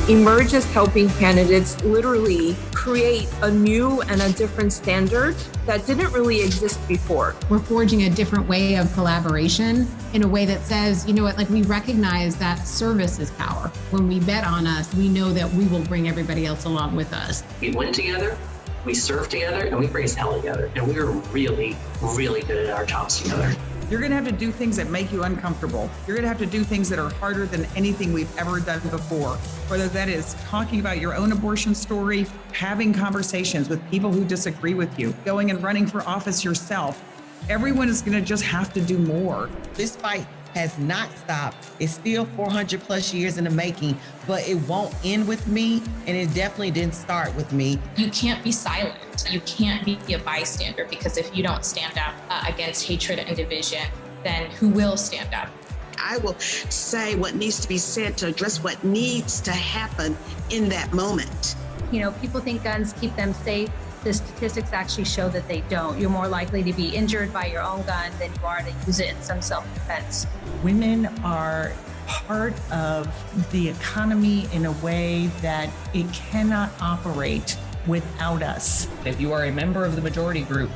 Emerge is helping candidates literally create a new and a different standard that didn't really exist before. We're forging a different way of collaboration in a way that says, you know what, like we recognize that service is power. When we bet on us, we know that we will bring everybody else along with us. We win together, we serve together, and we raise hell together. And we are really, really good at our jobs together. You're going to have to do things that make you uncomfortable. You're going to have to do things that are harder than anything we've ever done before. Whether that is talking about your own abortion story, having conversations with people who disagree with you, going and running for office yourself. Everyone is going to just have to do more. This fight has not stopped. It's still 400 plus years in the making, but it won't end with me, and it definitely didn't start with me. You can't be silent. You can't be a bystander, because if you don't stand up against hatred and division, then who will stand up? I will say what needs to be said to address what needs to happen in that moment. You know, people think guns keep them safe. The statistics actually show that they don't. You're more likely to be injured by your own gun than you are to use it in some self-defense. Women are part of the economy in a way that it cannot operate without us. If you are a member of the majority group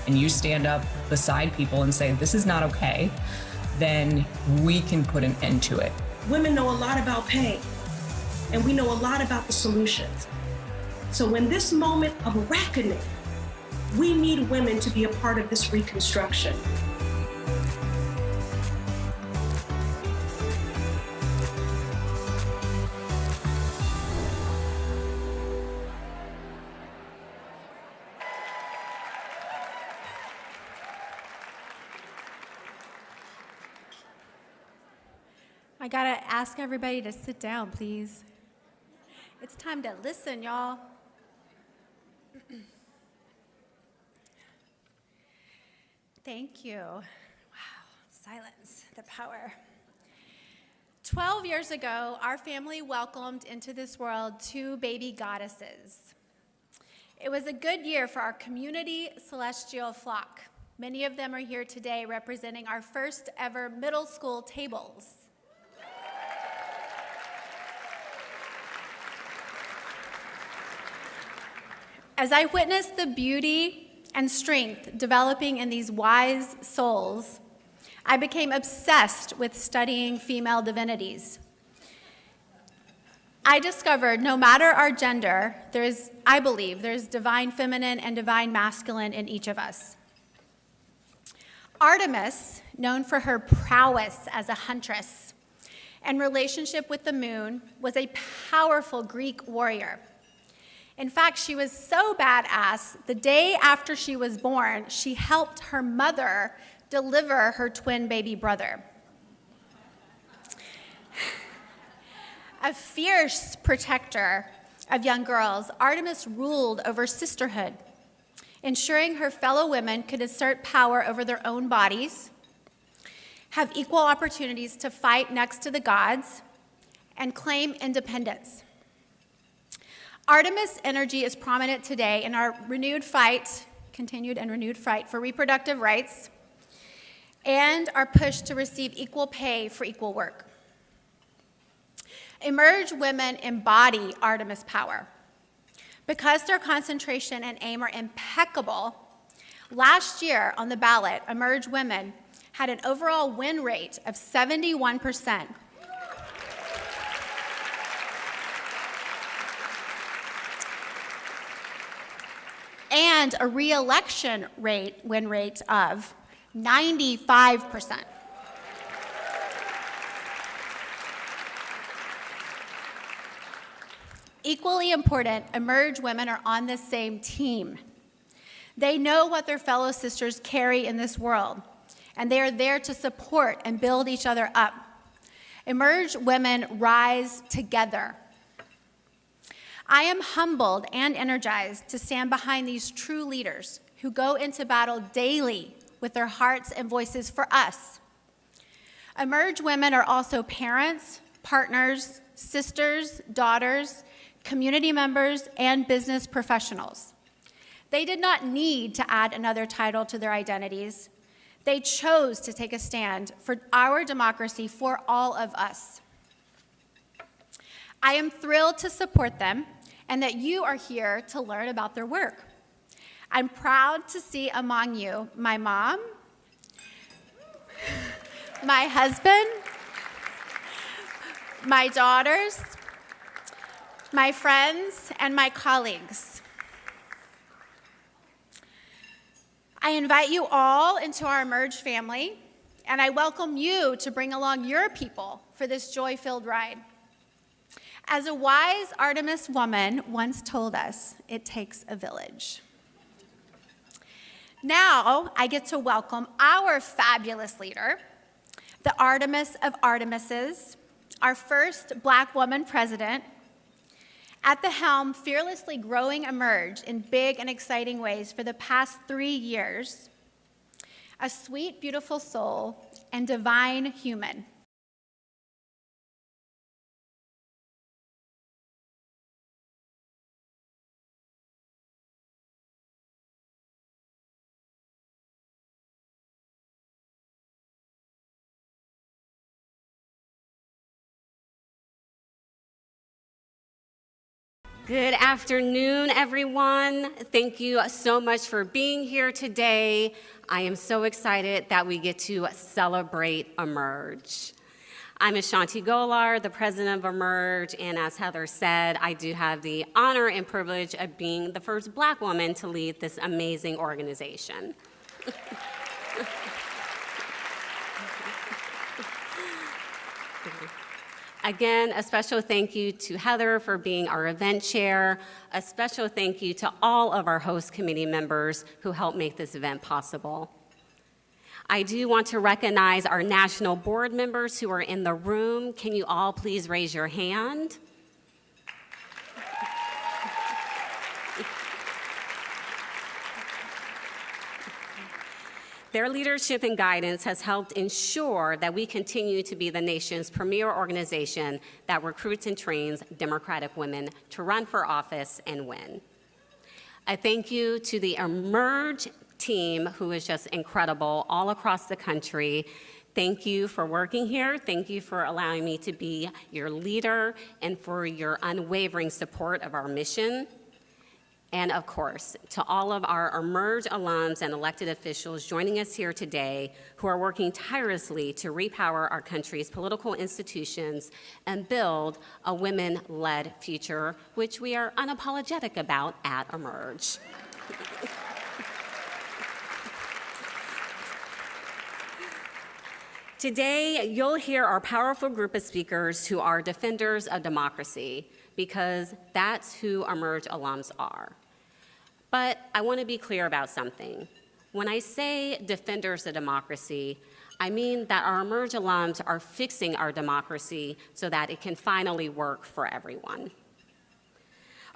and you stand up beside people and say, this is not okay, then we can put an end to it. Women know a lot about pain, and we know a lot about the solutions. So in this moment of reckoning, we need women to be a part of this reconstruction. I gotta ask everybody to sit down, please. It's time to listen, y'all. Thank you. Wow, silence, the power. 12 years ago, our family welcomed into this world 2 baby goddesses. It was a good year for our community celestial flock. Many of them are here today representing our first ever middle school tables. As I witnessed the beauty and strength developing in these wise souls, I became obsessed with studying female divinities. I discovered no matter our gender, I believe there's divine feminine and divine masculine in each of us. Artemis, known for her prowess as a huntress and relationship with the moon, was a powerful Greek warrior. In fact, she was so badass, the day after she was born, she helped her mother deliver her twin baby brother. A fierce protector of young girls, Artemis ruled over sisterhood, ensuring her fellow women could assert power over their own bodies, have equal opportunities to fight next to the gods, and claim independence. Artemis' energy is prominent today in our continued and renewed fight for reproductive rights and our push to receive equal pay for equal work. Emerge women embody Artemis' power. Because their concentration and aim are impeccable, last year on the ballot, Emerge women had an overall win rate of 71%. And a re-election win rate of 95%. Equally important, Emerge women are on the same team. They know what their fellow sisters carry in this world, and they are there to support and build each other up. Emerge women rise together. I am humbled and energized to stand behind these true leaders who go into battle daily with their hearts and voices for us. Emerge women are also parents, partners, sisters, daughters, community members, and business professionals. They did not need to add another title to their identities. They chose to take a stand for our democracy, for all of us. I am thrilled to support them and that you are here to learn about their work. I'm proud to see among you my mom, my husband, my daughters, my friends, and my colleagues. I invite you all into our Emerge family, and I welcome you to bring along your people for this joy-filled ride. As a wise Artemis woman once told us, it takes a village. Now I get to welcome our fabulous leader, the Artemis of Artemises, our first Black woman president, at the helm, fearlessly growing Emerge in big and exciting ways for the past 3 years, a sweet, beautiful soul and divine human. Good afternoon, everyone. Thank you so much for being here today. I am so excited that we get to celebrate Emerge. I'm Ashanti Gholar, the president of Emerge, and as Heather said, I do have the honor and privilege of being the first Black woman to lead this amazing organization. Again, a special thank you to Heather for being our event chair. A special thank you to all of our host committee members who helped make this event possible. I do want to recognize our national board members who are in the room. Can you all please raise your hand? Their leadership and guidance has helped ensure that we continue to be the nation's premier organization that recruits and trains Democratic women to run for office and win. A thank you to the Emerge team, who is just incredible all across the country. Thank you for working here. Thank you for allowing me to be your leader and for your unwavering support of our mission. And of course, to all of our Emerge alums and elected officials joining us here today who are working tirelessly to repower our country's political institutions and build a women-led future, which we are unapologetic about at Emerge. Today, you'll hear our powerful group of speakers who are defenders of democracy, because that's who Emerge alums are. But I want to be clear about something. When I say defenders of democracy, I mean that our Emerge alums are fixing our democracy so that it can finally work for everyone.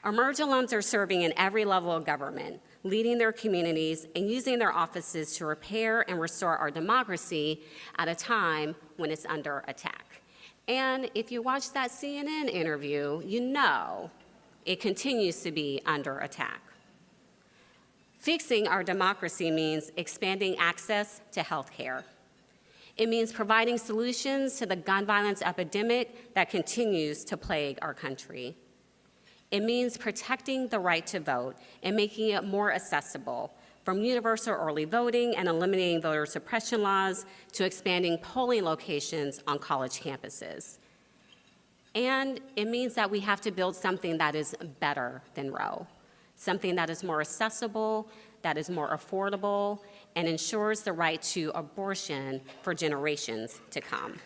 Emerge alums are serving in every level of government, leading their communities and using their offices to repair and restore our democracy at a time when it's under attack. And if you watch that CNN interview, you know it continues to be under attack. Fixing our democracy means expanding access to health care. It means providing solutions to the gun violence epidemic that continues to plague our country. It means protecting the right to vote and making it more accessible, from universal early voting and eliminating voter suppression laws to expanding polling locations on college campuses. And it means that we have to build something that is better than Roe, something that is more accessible, that is more affordable, and ensures the right to abortion for generations to come.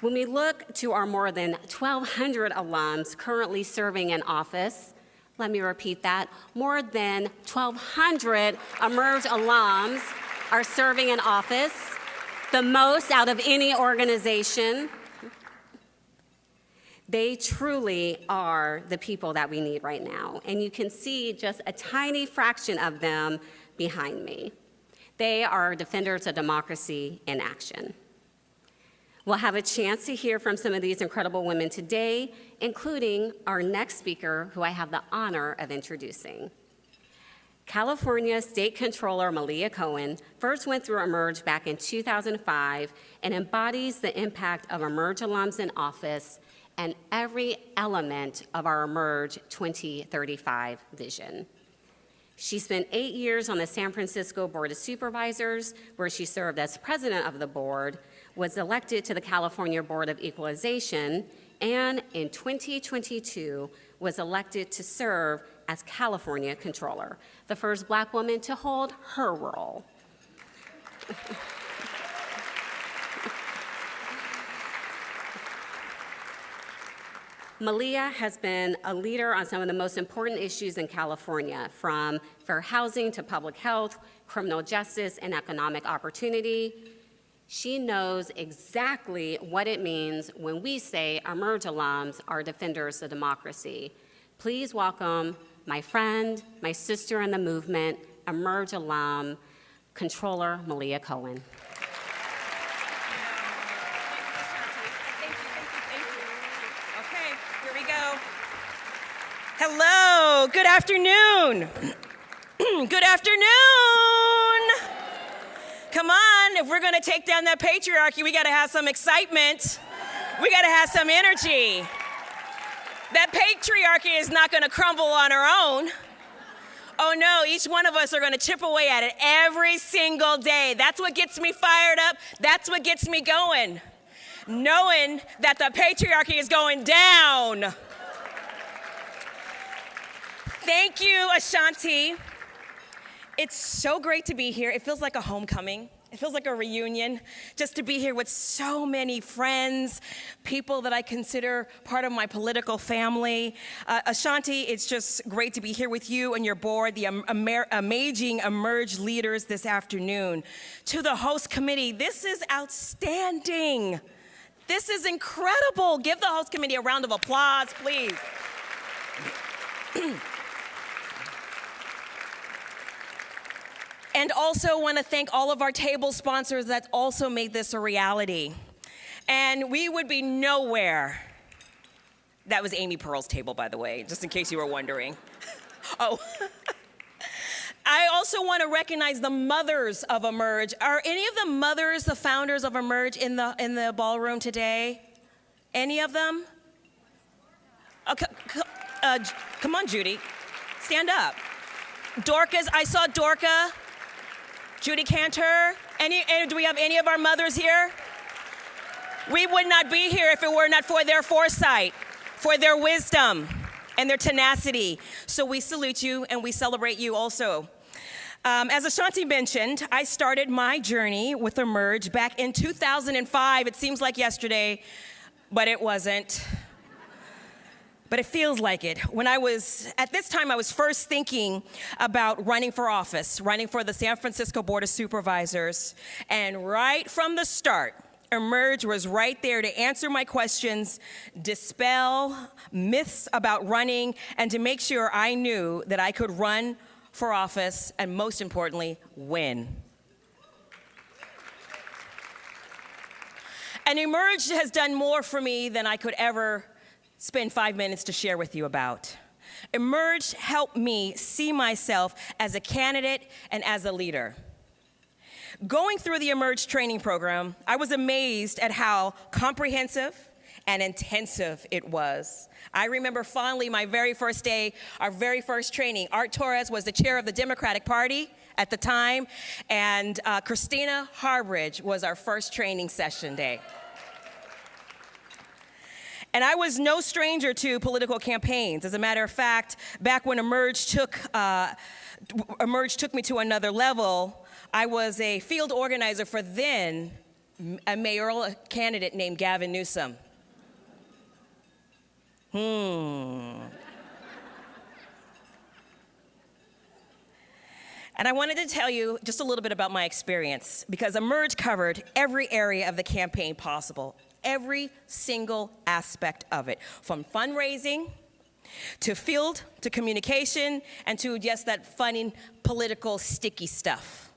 When we look to our more than 1,200 alums currently serving in office, let me repeat that, more than 1,200 Emerge alums are serving in office, the most out of any organization. They truly are the people that we need right now, and you can see just a tiny fraction of them behind me. They are defenders of democracy in action. We'll have a chance to hear from some of these incredible women today, including our next speaker, who I have the honor of introducing. California State Controller Malia Cohen first went through Emerge back in 2005 and embodies the impact of Emerge alums in office and every element of our Emerge 2035 vision. She spent 8 years on the San Francisco Board of Supervisors, where she served as president of the board, was elected to the California Board of Equalization, and in 2022 was elected to serve as California Controller, the first Black woman to hold her role. Malia has been a leader on some of the most important issues in California, from fair housing to public health, criminal justice, and economic opportunity. She knows exactly what it means when we say Emerge alums are defenders of democracy. Please welcome my friend, my sister in the movement, Emerge alum, Controller Malia Cohen. Hello, good afternoon. Good afternoon. Come on, if we're gonna take down that patriarchy, we gotta have some excitement. We gotta have some energy. That patriarchy is not gonna crumble on our own. Oh no, each one of us are gonna chip away at it every single day. That's what gets me fired up. That's what gets me going. Knowing that the patriarchy is going down. Thank you, Ashanti. It's so great to be here. It feels like a homecoming. It feels like a reunion, just to be here with so many friends, people that I consider part of my political family. Ashanti, it's just great to be here with you and your board, the amazing Emerge leaders this afternoon. To the host committee, this is outstanding. This is incredible. Give the host committee a round of applause, please. And also want to thank all of our table sponsors that also made this a reality. And we would be nowhere. That was Amy Pearl's table, by the way, just in case you were wondering. Oh. I also want to recognize the mothers of Emerge. Are any of the mothers, the founders of Emerge in the ballroom today? Any of them? Okay, come on, Judy. Stand up. Dorcas, I saw Dorca. Judy Cantor, do we have any of our mothers here? We would not be here if it were not for their foresight, for their wisdom, and their tenacity. So we salute you and we celebrate you also. As Ashanti mentioned, I started my journey with Emerge back in 2005. It seems like yesterday, but it wasn't. But it feels like it. At this time, I was first thinking about running for office, running for the San Francisco Board of Supervisors. And right from the start, Emerge was right there to answer my questions, dispel myths about running, and to make sure I knew that I could run for office and, most importantly, win. And Emerge has done more for me than I could ever spend 5 minutes to share with you about. Emerge helped me see myself as a candidate and as a leader. Going through the Emerge training program, I was amazed at how comprehensive and intensive it was. I remember fondly my very first day, our very first training. Art Torres was the chair of the Democratic Party at the time, and Christina Harbridge was our first training session day. And I was no stranger to political campaigns. As a matter of fact, back when Emerge took me to another level, I was a field organizer for then a mayoral candidate named Gavin Newsom. And I wanted to tell you just a little bit about my experience, because Emerge covered every area of the campaign possible. Every single aspect of it, from fundraising to field to communication and to just that funny political sticky stuff,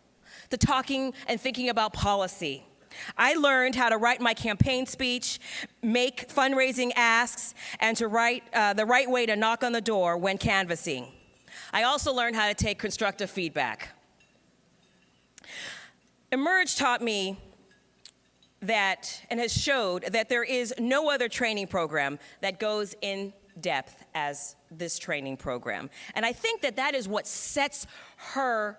to talking and thinking about policy. I learned how to write my campaign speech, make fundraising asks, and to write the right way to knock on the door when canvassing. I also learned how to take constructive feedback. Emerge taught me that, and has showed that there is no other training program that goes in depth as this training program. And I think that that is what sets her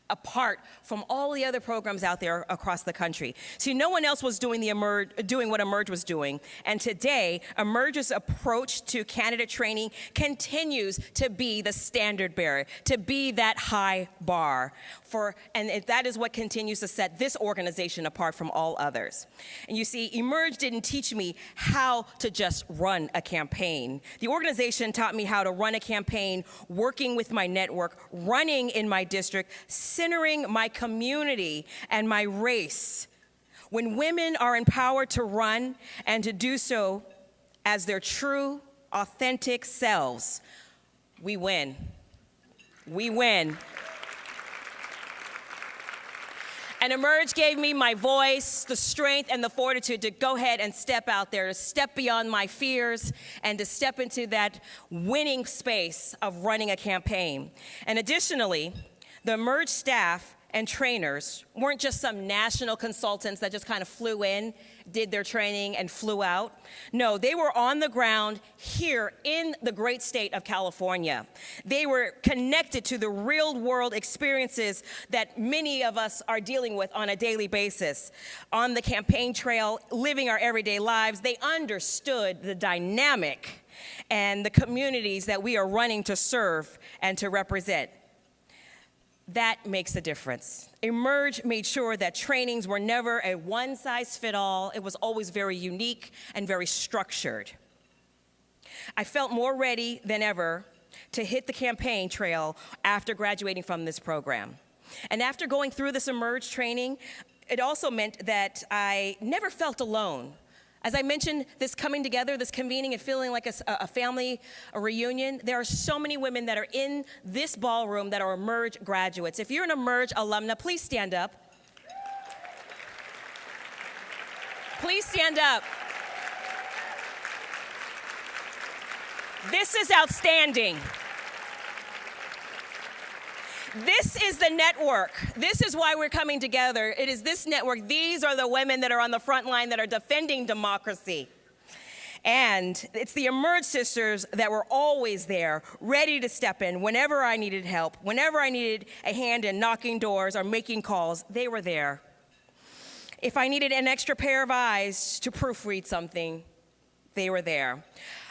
apart from all the other programs out there across the country. See, no one else was doing what Emerge was doing. And today, Emerge's approach to candidate training continues to be the standard bearer, to be that high bar. And that is what continues to set this organization apart from all others. And you see, Emerge didn't teach me how to just run a campaign. The organization taught me how to run a campaign, working with my network, running in my district, centering my community and my race. When women are empowered to run and to do so as their true, authentic selves, we win. We win. And Emerge gave me my voice, the strength, and the fortitude to go ahead and step out there, to step beyond my fears, and to step into that winning space of running a campaign. And additionally, the Emerge staff and trainers weren't just some national consultants that just kind of flew in, did their training, and flew out. No, they were on the ground here in the great state of California. They were connected to the real world experiences that many of us are dealing with on a daily basis. On the campaign trail, living our everyday lives, they understood the dynamic and the communities that we are running to serve and to represent. That makes a difference. Emerge made sure that trainings were never a one-size-fit-all. It was always very unique and very structured. I felt more ready than ever to hit the campaign trail after graduating from this program. And after going through this Emerge training, it also meant that I never felt alone. As I mentioned, this coming together, this convening and feeling like a family, a reunion, there are so many women that are in this ballroom that are Emerge graduates. If you're an Emerge alumna, please stand up. Please stand up. This is outstanding. This is the network. This is why we're coming together. It is this network. These are the women that are on the front line that are defending democracy. And it's the Emerge sisters that were always there, ready to step in whenever I needed help, whenever I needed a hand in knocking doors or making calls, they were there. If I needed an extra pair of eyes to proofread something, they were there.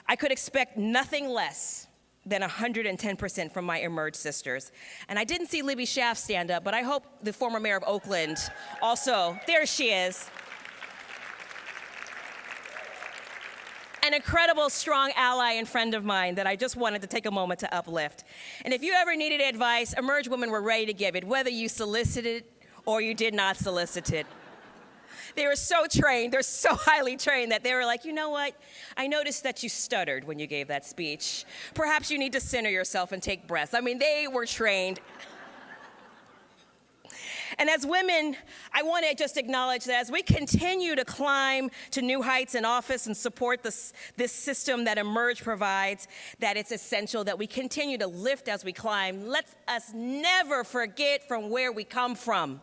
I could expect nothing less than 110% from my Emerge sisters. And I didn't see Libby Schaaf stand up, but I hope the former mayor of Oakland also, there she is. An incredible, strong ally and friend of mine that I just wanted to take a moment to uplift. And if you ever needed advice, Emerge women were ready to give it, whether you solicited or you did not solicit it. They were so trained, they're so highly trained that they were like, you know what? I noticed that you stuttered when you gave that speech. Perhaps you need to center yourself and take breaths. I mean, they were trained. And as women, I want to just acknowledge that as we continue to climb to new heights in office and support this system that Emerge provides, that it's essential that we continue to lift as we climb. Let us never forget from where we come from.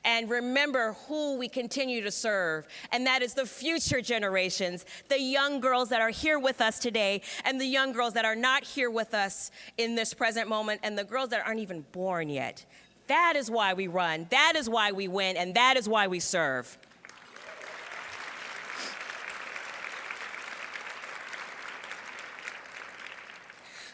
And remember who we continue to serve, and that is the future generations, the young girls that are here with us today, and the young girls that are not here with us in this present moment, and the girls that aren't even born yet. That is why we run, that is why we win, and that is why we serve.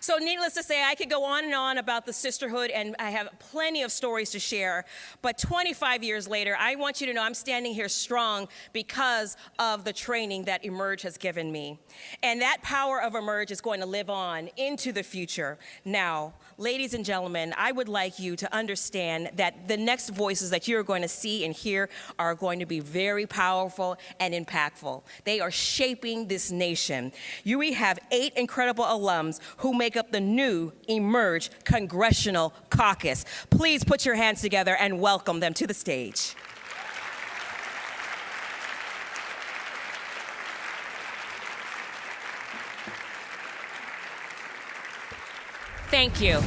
So needless to say, I could go on and on about the sisterhood, and I have plenty of stories to share. But 25 years later, I want you to know I'm standing here strong because of the training that Emerge has given me. And that power of Emerge is going to live on into the future. Now, ladies and gentlemen, I would like you to understand that the next voices that you're going to see and hear are going to be very powerful and impactful. They are shaping this nation. We have 8 incredible alums who make up the new Emerge Congressional Caucus. Please put your hands together and welcome them to the stage. Thank you.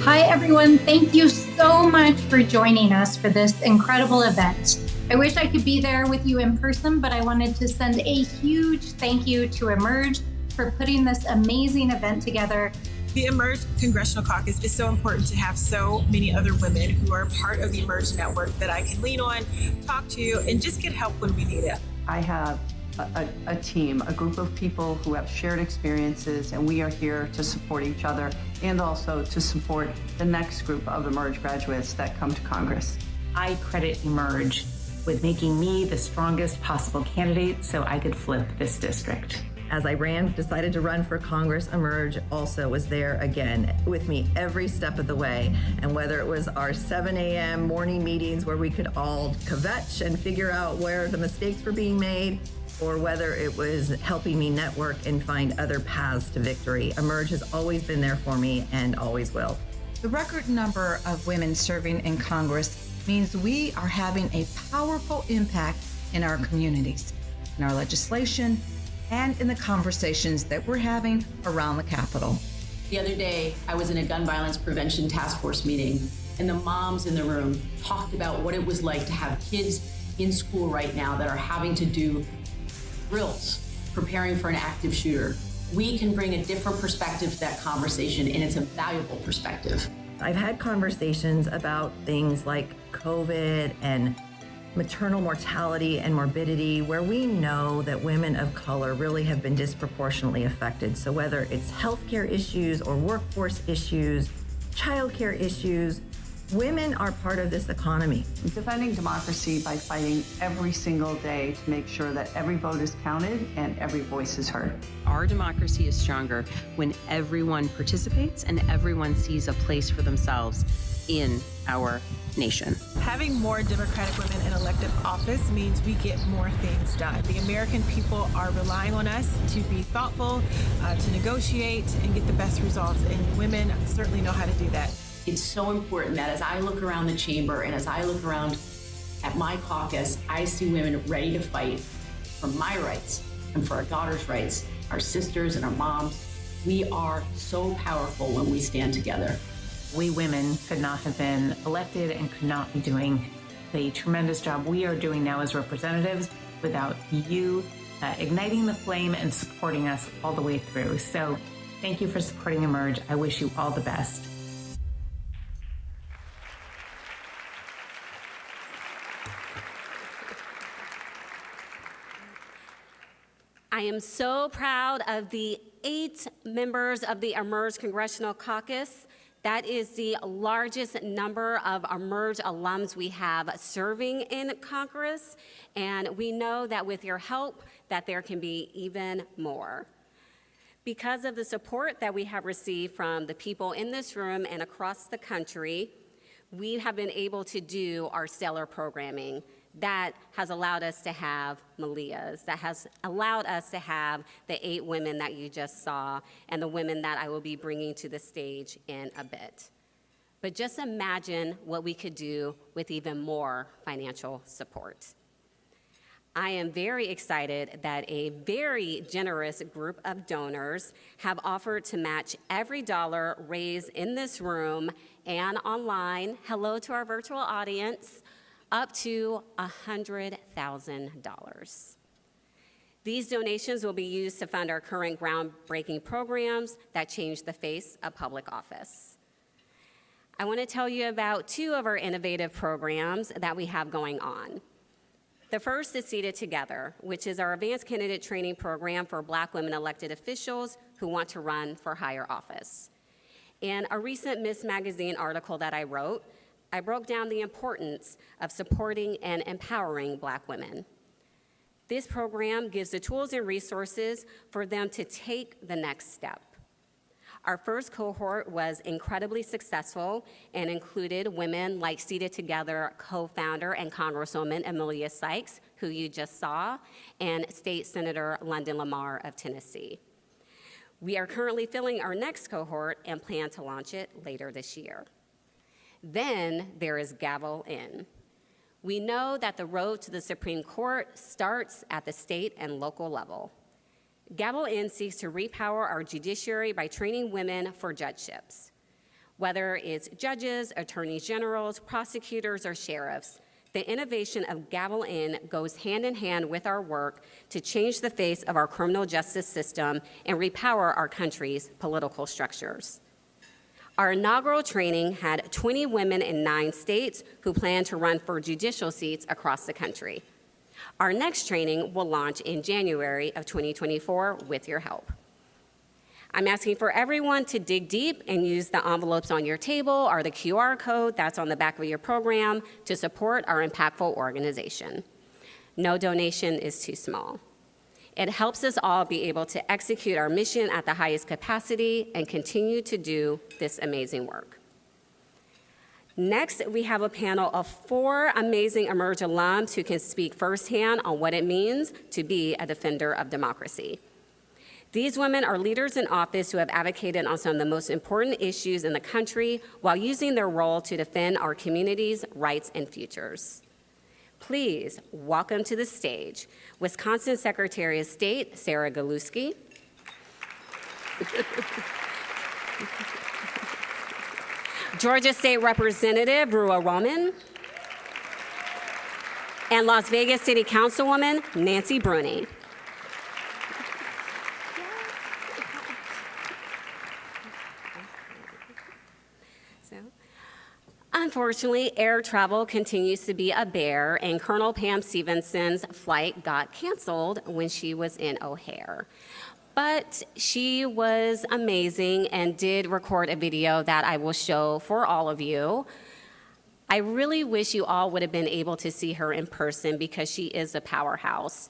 Hi, everyone. Thank you so much for joining us for this incredible event. I wish I could be there with you in person, but I wanted to send a huge thank you to Emerge for putting this amazing event together. The Emerge Congressional Caucus is so important to have so many other women who are part of the Emerge network that I can lean on, talk to, and just get help when we need it. I have a team, a group of people who have shared experiences, and we are here to support each other and also to support the next group of Emerge graduates that come to Congress. I credit Emerge with making me the strongest possible candidate so I could flip this district. As I decided to run for Congress, Emerge also was there again with me every step of the way. And whether it was our 7 a.m. morning meetings where we could all kvetch and figure out where the mistakes were being made, or whether it was helping me network and find other paths to victory, Emerge has always been there for me and always will. The record number of women serving in Congress means we are having a powerful impact in our communities, in our legislation, and in the conversations that we're having around the Capitol. The other day, I was in a gun violence prevention task force meeting, and the moms in the room talked about what it was like to have kids in school right now that are having to do drills, preparing for an active shooter. We can bring a different perspective to that conversation, and it's a valuable perspective. I've had conversations about things like COVID and maternal mortality and morbidity, where we know that women of color really have been disproportionately affected. So whether it's healthcare issues or workforce issues, childcare issues, women are part of this economy. I'm defending democracy by fighting every single day to make sure that every vote is counted and every voice is heard. Our democracy is stronger when everyone participates and everyone sees a place for themselves in our nation. Having more Democratic women in elective office means we get more things done. The American people are relying on us to be thoughtful, to negotiate, and get the best results, and women certainly know how to do that. It's so important that as I look around the chamber and as I look around at my caucus, I see women ready to fight for my rights and for our daughters' rights, our sisters and our moms. We are so powerful when we stand together. We women could not have been elected and could not be doing the tremendous job we are doing now as representatives without you igniting the flame and supporting us all the way through. So thank you for supporting Emerge. I wish you all the best. I am so proud of the 8 members of the Emerge Congressional Caucus. That is the largest number of Emerge alums we have serving in Congress, and we know that with your help that there can be even more. Because of the support that we have received from the people in this room and across the country, we have been able to do our stellar programming. That has allowed us to have Malia's, that has allowed us to have the 8 women that you just saw and the women that I will be bringing to the stage in a bit. But just imagine what we could do with even more financial support. I am very excited that a very generous group of donors have offered to match every dollar raised in this room and online. Hello to our virtual audience. Up to $100,000. These donations will be used to fund our current groundbreaking programs that change the face of public office. I want to tell you about 2 of our innovative programs that we have going on. The first is Seated Together, which is our advanced candidate training program for Black women elected officials who want to run for higher office. In a recent Miss Magazine article that I wrote, I broke down the importance of supporting and empowering Black women. This program gives the tools and resources for them to take the next step. Our first cohort was incredibly successful and included women like Seated Together co-founder and Congresswoman Amelia Sykes, who you just saw, and State Senator London Lamar of Tennessee. We are currently filling our next cohort and plan to launch it later this year. Then there is Gavel In. We know that the road to the Supreme Court starts at the state and local level. Gavel In seeks to repower our judiciary by training women for judgeships. Whether it's judges, attorneys generals, prosecutors, or sheriffs, the innovation of Gavel In goes hand in hand with our work to change the face of our criminal justice system and repower our country's political structures. Our inaugural training had 20 women in 9 states who plan to run for judicial seats across the country. Our next training will launch in January of 2024 with your help. I'm asking for everyone to dig deep and use the envelopes on your table or the QR code that's on the back of your program to support our impactful organization. No donation is too small. It helps us all be able to execute our mission at the highest capacity and continue to do this amazing work. Next, we have a panel of 4 amazing Emerge alums who can speak firsthand on what it means to be a defender of democracy. These women are leaders in office who have advocated on some of the most important issues in the country while using their role to defend our communities' rights and futures. Please welcome to the stage Wisconsin Secretary of State, Sarah Galuski. Georgia State Representative, Rua Roman. And Las Vegas City Councilwoman, Nancy Bruni. Unfortunately, air travel continues to be a bear, and Colonel Pam Stevenson's flight got canceled when she was in O'Hare. But she was amazing and did record a video that I will show for all of you. I really wish you all would have been able to see her in person because she is a powerhouse.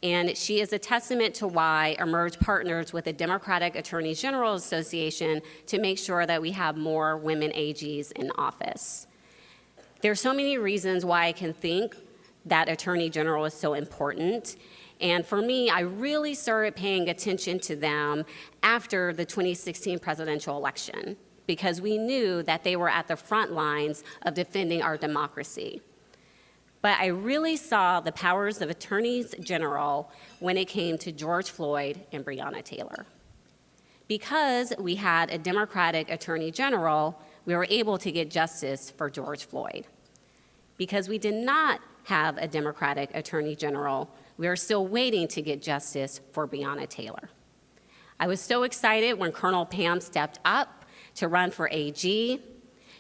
And she is a testament to why Emerge partners with the Democratic Attorney General Association to make sure that we have more women AGs in office. There are so many reasons why I can think that Attorney General is so important. And for me, I really started paying attention to them after the 2016 presidential election because we knew that they were at the front lines of defending our democracy. But I really saw the powers of attorneys general when it came to George Floyd and Breonna Taylor. Because we had a Democratic attorney general, we were able to get justice for George Floyd. Because we did not have a Democratic attorney general, we are still waiting to get justice for Breonna Taylor. I was so excited when Colonel Pam stepped up to run for AG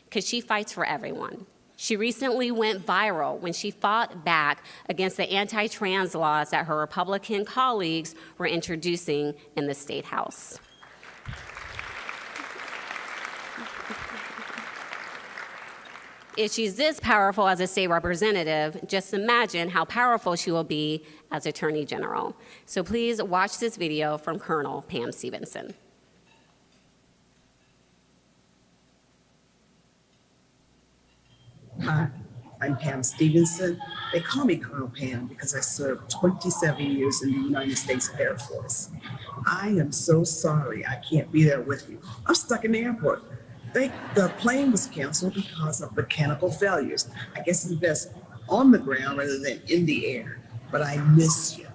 because she fights for everyone. She recently went viral when she fought back against the anti-trans laws that her Republican colleagues were introducing in the State House. If she's this powerful as a state representative, just imagine how powerful she will be as Attorney General. So please watch this video from Colonel Pam Stevenson. Hi, I'm Pam Stevenson. They call me Colonel Pam because I served 27 years in the United States Air Force. I am so sorry I can't be there with you. I'm stuck in the airport. The plane was canceled because of mechanical failures. I guess it's best on the ground rather than in the air, but I miss you.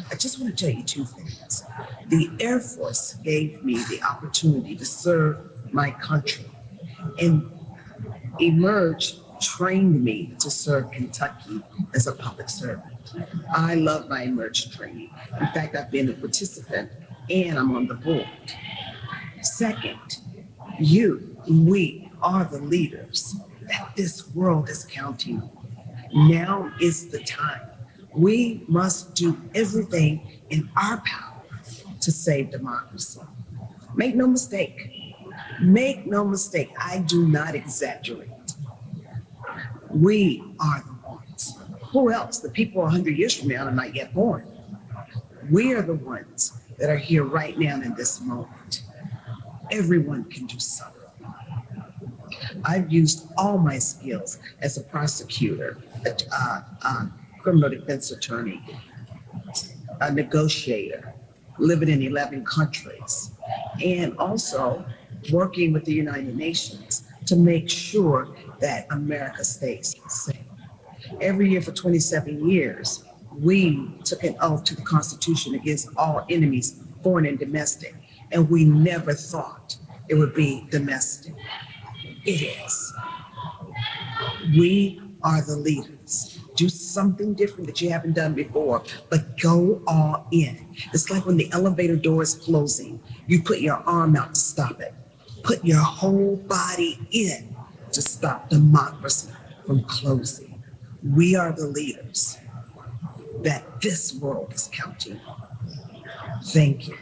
I just want to tell you 2 things. The Air Force gave me the opportunity to serve my country, and Emerge trained me to serve Kentucky as a public servant. I love my Emerge training. In fact, I've been a participant and I'm on the board. Second, we are the leaders that this world is counting on. Now is the time. We must do everything in our power to save democracy. Make no mistake. Make no mistake. I do not exaggerate. We are the ones. Who else? The people 100 years from now are not yet born. We are the ones that are here right now in this moment. Everyone can do something. I've used all my skills as a prosecutor, a criminal defense attorney, a negotiator, living in 11 countries, and also working with the United Nations to make sure that America stays safe. Every year for 27 years, we took an oath to the Constitution against all enemies, foreign and domestic, and we never thought it would be domestic. It is. We are the leaders. Do something different that you haven't done before, but go all in. It's like when the elevator door is closing, you put your arm out to stop it. Put your whole body in to stop democracy from closing. We are the leaders that this world is counting on. Thank you.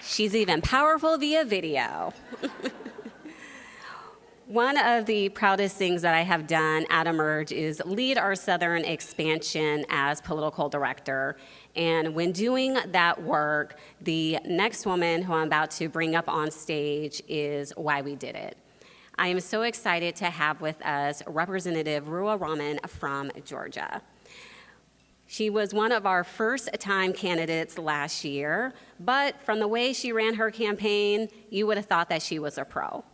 She's even powerful via video. One of the proudest things that I have done at Emerge is lead our Southern expansion as political director. And when doing that work, the next woman who I'm about to bring up on stage is why we did it. I am so excited to have with us Representative Ruha Rahman from Georgia. She was one of our first-time candidates last year, but from the way she ran her campaign, you would have thought that she was a pro.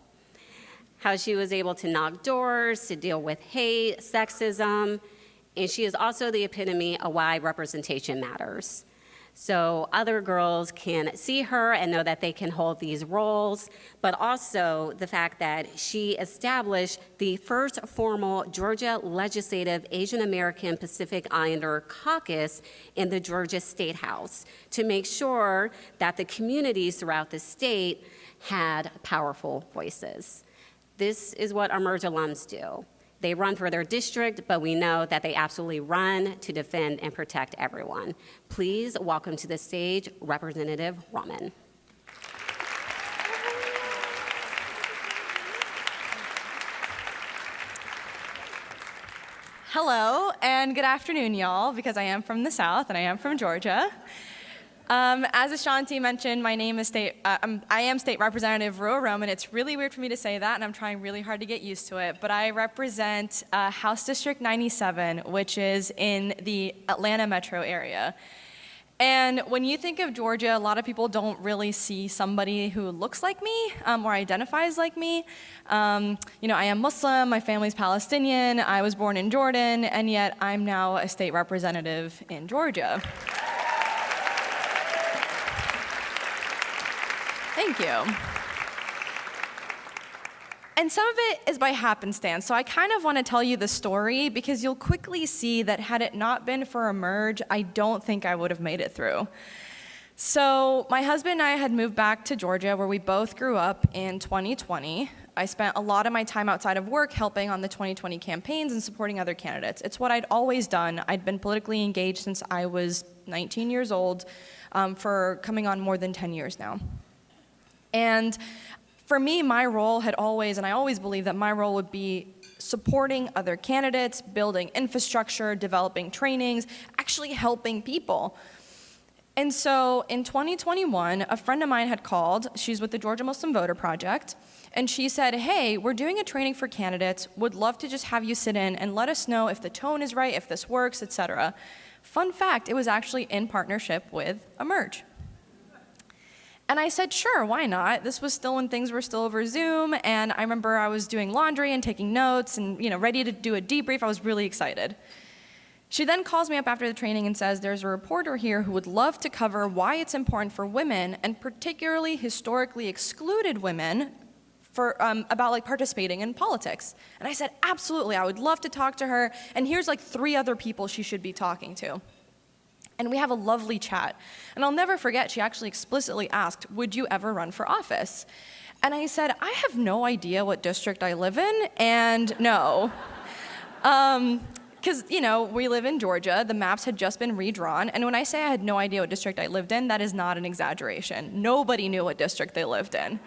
How she was able to knock doors, to deal with hate, sexism, and she is also the epitome of why representation matters. So other girls can see her and know that they can hold these roles, but also the fact that she established the first formal Georgia Legislative Asian American Pacific Islander caucus in the Georgia State House to make sure that the communities throughout the state had powerful voices. This is what Emerge alums do. They run for their district, but we know that they absolutely run to defend and protect everyone. Please welcome to the stage Representative Rahman. Hello and good afternoon, y'all, because I am from the South and I am from Georgia. As Ashanti mentioned, my name is I am State Representative Ruha Rahman. It's really weird for me to say that, and I'm trying really hard to get used to it, but I represent House District 97, which is in the Atlanta metro area. And when you think of Georgia, a lot of people don't really see somebody who looks like me or identifies like me. You know, I am Muslim, my family's Palestinian, I was born in Jordan, and yet I'm now a state representative in Georgia. Thank you. And some of it is by happenstance, so I kind of want to tell you the story because you'll quickly see that had it not been for Emerge, I don't think I would have made it through. So my husband and I had moved back to Georgia where we both grew up in 2020. I spent a lot of my time outside of work helping on the 2020 campaigns and supporting other candidates. It's what I'd always done. I'd been politically engaged since I was 19 years old for coming on more than 10 years now. And for me, my role had always, and I always believed that my role would be supporting other candidates, building infrastructure, developing trainings, actually helping people. And so in 2021, a friend of mine had called, she's with the Georgia Muslim Voter Project, and she said, hey, we're doing a training for candidates, would love to just have you sit in and let us know if the tone is right, if this works, etc. Fun fact, it was actually in partnership with Emerge. And I said, sure, why not? This was still when things were still over Zoom, and I remember I was doing laundry and taking notes and ready to do a debrief. I was really excited. She then calls me up after the training and says, there's a reporter here who would love to cover why it's important for women, and particularly historically excluded women, about participating in politics. And I said, absolutely, I would love to talk to her, and here's 3 other people she should be talking to. And we have a lovely chat. And I'll never forget, she actually explicitly asked, would you ever run for office? And I said, I have no idea what district I live in, and no. Because, we live in Georgia, the maps had just been redrawn, and when I say I had no idea what district I lived in, that is not an exaggeration. Nobody knew what district they lived in.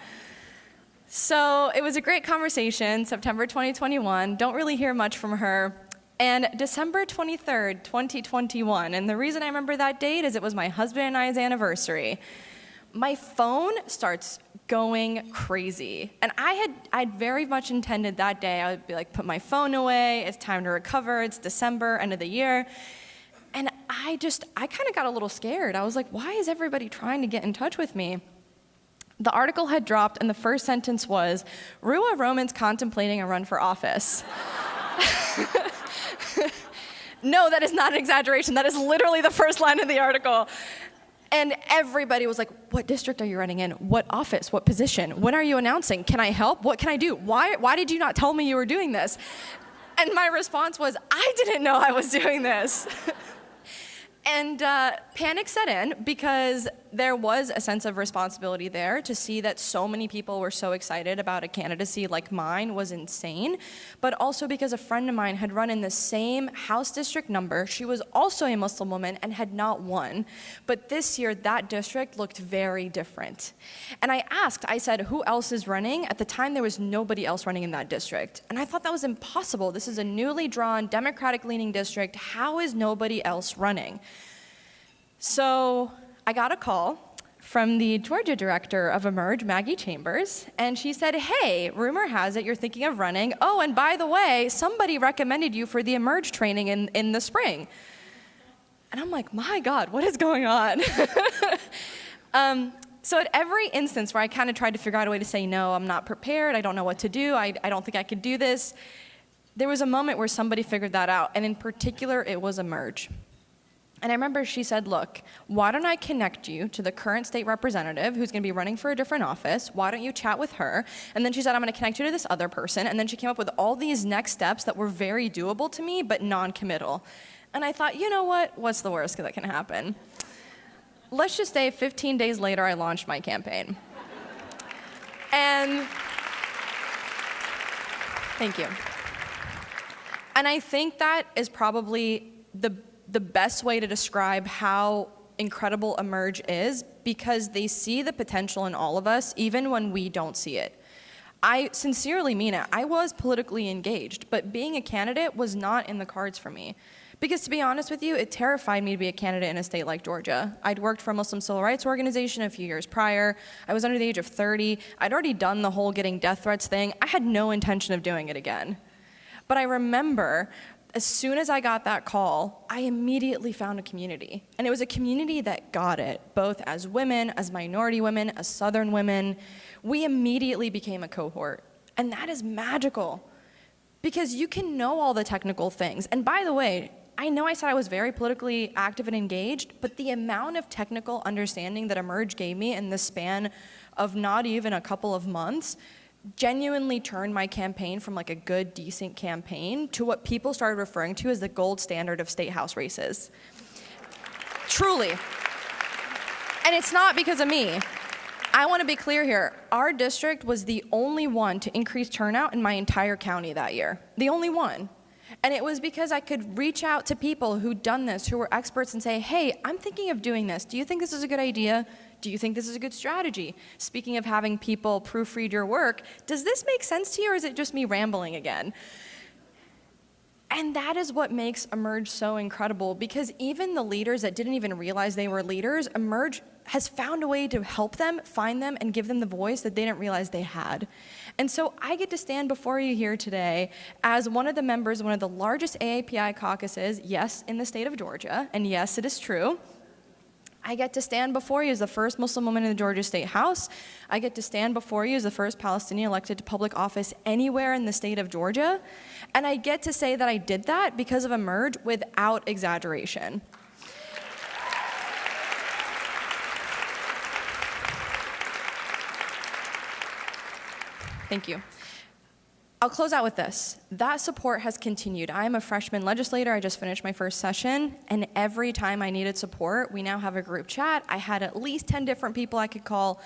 So it was a great conversation, September 2021, don't really hear much from her. And December 23rd, 2021, and the reason I remember that date is it was my husband and I's anniversary. My phone starts going crazy. And I'd very much intended that day, I would be put my phone away, it's time to recover, it's December, end of the year. And I I kind of got a little scared. I was like, why is everybody trying to get in touch with me? The article had dropped, and the first sentence was, Rua Roman's contemplating a run for office. No, that is not an exaggeration. That is literally the first line of the article. And everybody was like, what district are you running in? What office? What position? When are you announcing? Can I help? What can I do? Why did you not tell me you were doing this? And my response was, I didn't know I was doing this. And panic set in because there was a sense of responsibility there. To see that so many people were so excited about a candidacy like mine was insane, but also because a friend of mine had run in the same House district number. She was also a Muslim woman and had not won. But this year, that district looked very different. And I said, who else is running? At the time, there was nobody else running in that district. And I thought that was impossible. This is a newly drawn, Democratic-leaning district. How is nobody else running? So I got a call from the Georgia director of Emerge, Maggie Chambers, and she said, hey, rumor has it you're thinking of running. Oh, and by the way, somebody recommended you for the Emerge training in the spring. And I'm like, my God, what is going on? So at every instance where I kind of tried to figure out a way to say, no, I'm not prepared, I don't know what to do, I don't think I could do this, there was a moment where somebody figured that out, and in particular, it was Emerge. And I remember she said, look, why don't I connect you to the current state representative who's going to be running for a different office? Why don't you chat with her? And then she said, I'm going to connect you to this other person. And then she came up with all these next steps that were very doable to me, but non-committal. And I thought, you know what? What's the worst that can happen? Let's just say 15 days later, I launched my campaign. And thank you. And I think that is probably the best way to describe how incredible Emerge is, because they see the potential in all of us, even when we don't see it. I sincerely mean it. I was politically engaged, but being a candidate was not in the cards for me. Because to be honest with you, it terrified me to be a candidate in a state like Georgia. I'd worked for a Muslim civil rights organization a few years prior. I was under the age of 30. I'd already done the whole getting death threats thing. I had no intention of doing it again. But I remember, as soon as I got that call, I immediately found a community. And it was a community that got it, both as women, as minority women, as Southern women. We immediately became a cohort. And that is magical, because you can know all the technical things. And by the way, I know I said I was very politically active and engaged, but the amount of technical understanding that Emerge gave me in the span of not even a couple of months genuinely turned my campaign from like a good, decent campaign to what people started referring to as the gold standard of state house races. Truly. And it's not because of me. I want to be clear here. Our district was the only one to increase turnout in my entire county that year. The only one. And it was because I could reach out to people who'd done this, who were experts, and say, hey, I'm thinking of doing this. Do you think this is a good idea? Do you think this is a good strategy? Speaking of having people proofread your work, does this make sense to you, or is it just me rambling again? And that is what makes Emerge so incredible, because even the leaders that didn't even realize they were leaders, Emerge has found a way to help them, find them, and give them the voice that they didn't realize they had. And so I get to stand before you here today as one of the members of one of the largest AAPI caucuses, yes, in the state of Georgia, and yes, it is true. I get to stand before you as the first Muslim woman in the Georgia State House. I get to stand before you as the first Palestinian elected to public office anywhere in the state of Georgia. And I get to say that I did that because of Emerge without exaggeration. Thank you. I'll close out with this. That support has continued. I am a freshman legislator. I just finished my first session, and every time I needed support, we now have a group chat. I had at least 10 different people I could call,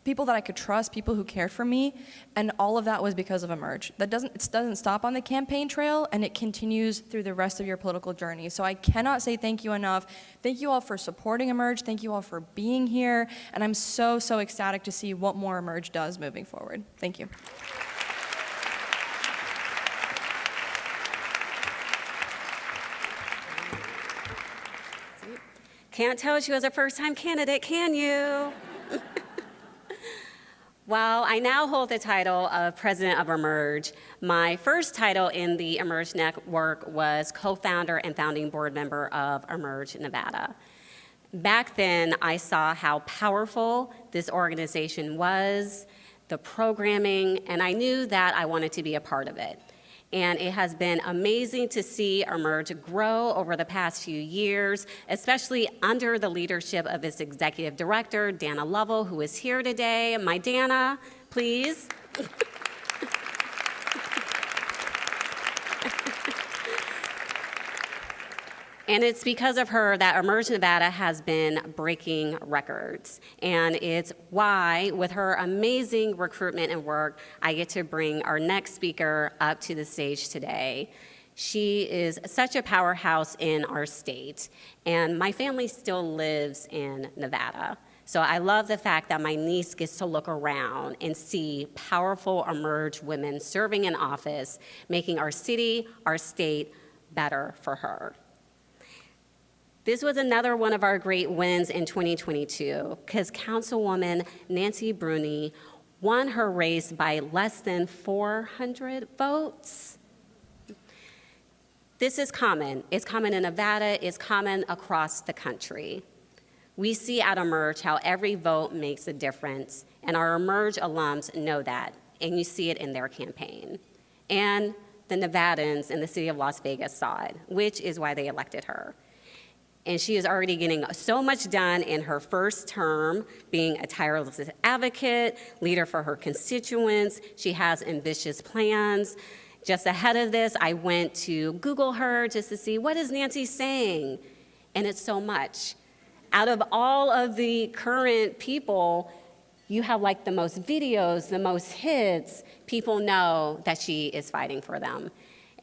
people that I could trust, people who cared for me, and all of that was because of Emerge. It doesn't stop on the campaign trail, and it continues through the rest of your political journey. So I cannot say thank you enough. Thank you all for supporting Emerge. Thank you all for being here, and I'm so, so ecstatic to see what more Emerge does moving forward. Thank you. Can't tell she was a first-time candidate, can you? While I now hold the title of President of Emerge, my first title in the Emerge Network was co-founder and founding board member of Emerge Nevada. Back then, I saw how powerful this organization was, the programming, and I knew that I wanted to be a part of it. And it has been amazing to see Emerge grow over the past few years, especially under the leadership of its executive director, Dana Lovell, who is here today. My Dana, please. And it's because of her that Emerge Nevada has been breaking records. And it's why, with her amazing recruitment and work, I get to bring our next speaker up to the stage today. She is such a powerhouse in our state, and my family still lives in Nevada. So I love the fact that my niece gets to look around and see powerful Emerge women serving in office, making our city, our state better for her. This was another one of our great wins in 2022 because Councilwoman Nancy Bruni won her race by less than 400 votes. This is common. It's common in Nevada. It's common across the country. We see at Emerge how every vote makes a difference, and our Emerge alums know that, and you see it in their campaign. And the Nevadans in the city of Las Vegas saw it, which is why they elected her. And she is already getting so much done in her first term, being a tireless advocate, leader for her constituents. She has ambitious plans. Just ahead of this, I went to Google her just to see, what is Nancy saying? And it's so much. Out of all of the current people, you have like the most videos, the most hits. People know that she is fighting for them.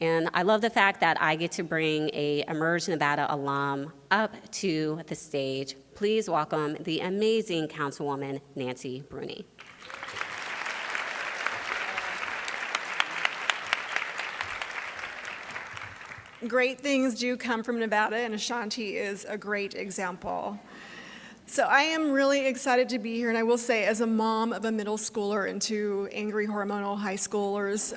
And I love the fact that I get to bring a Emerge Nevada alum up to the stage. Please welcome the amazing Councilwoman Nancy Bruni. Great things do come from Nevada, and Ashanti is a great example. So I am really excited to be here, and I will say, as a mom of a middle schooler and two angry hormonal high schoolers,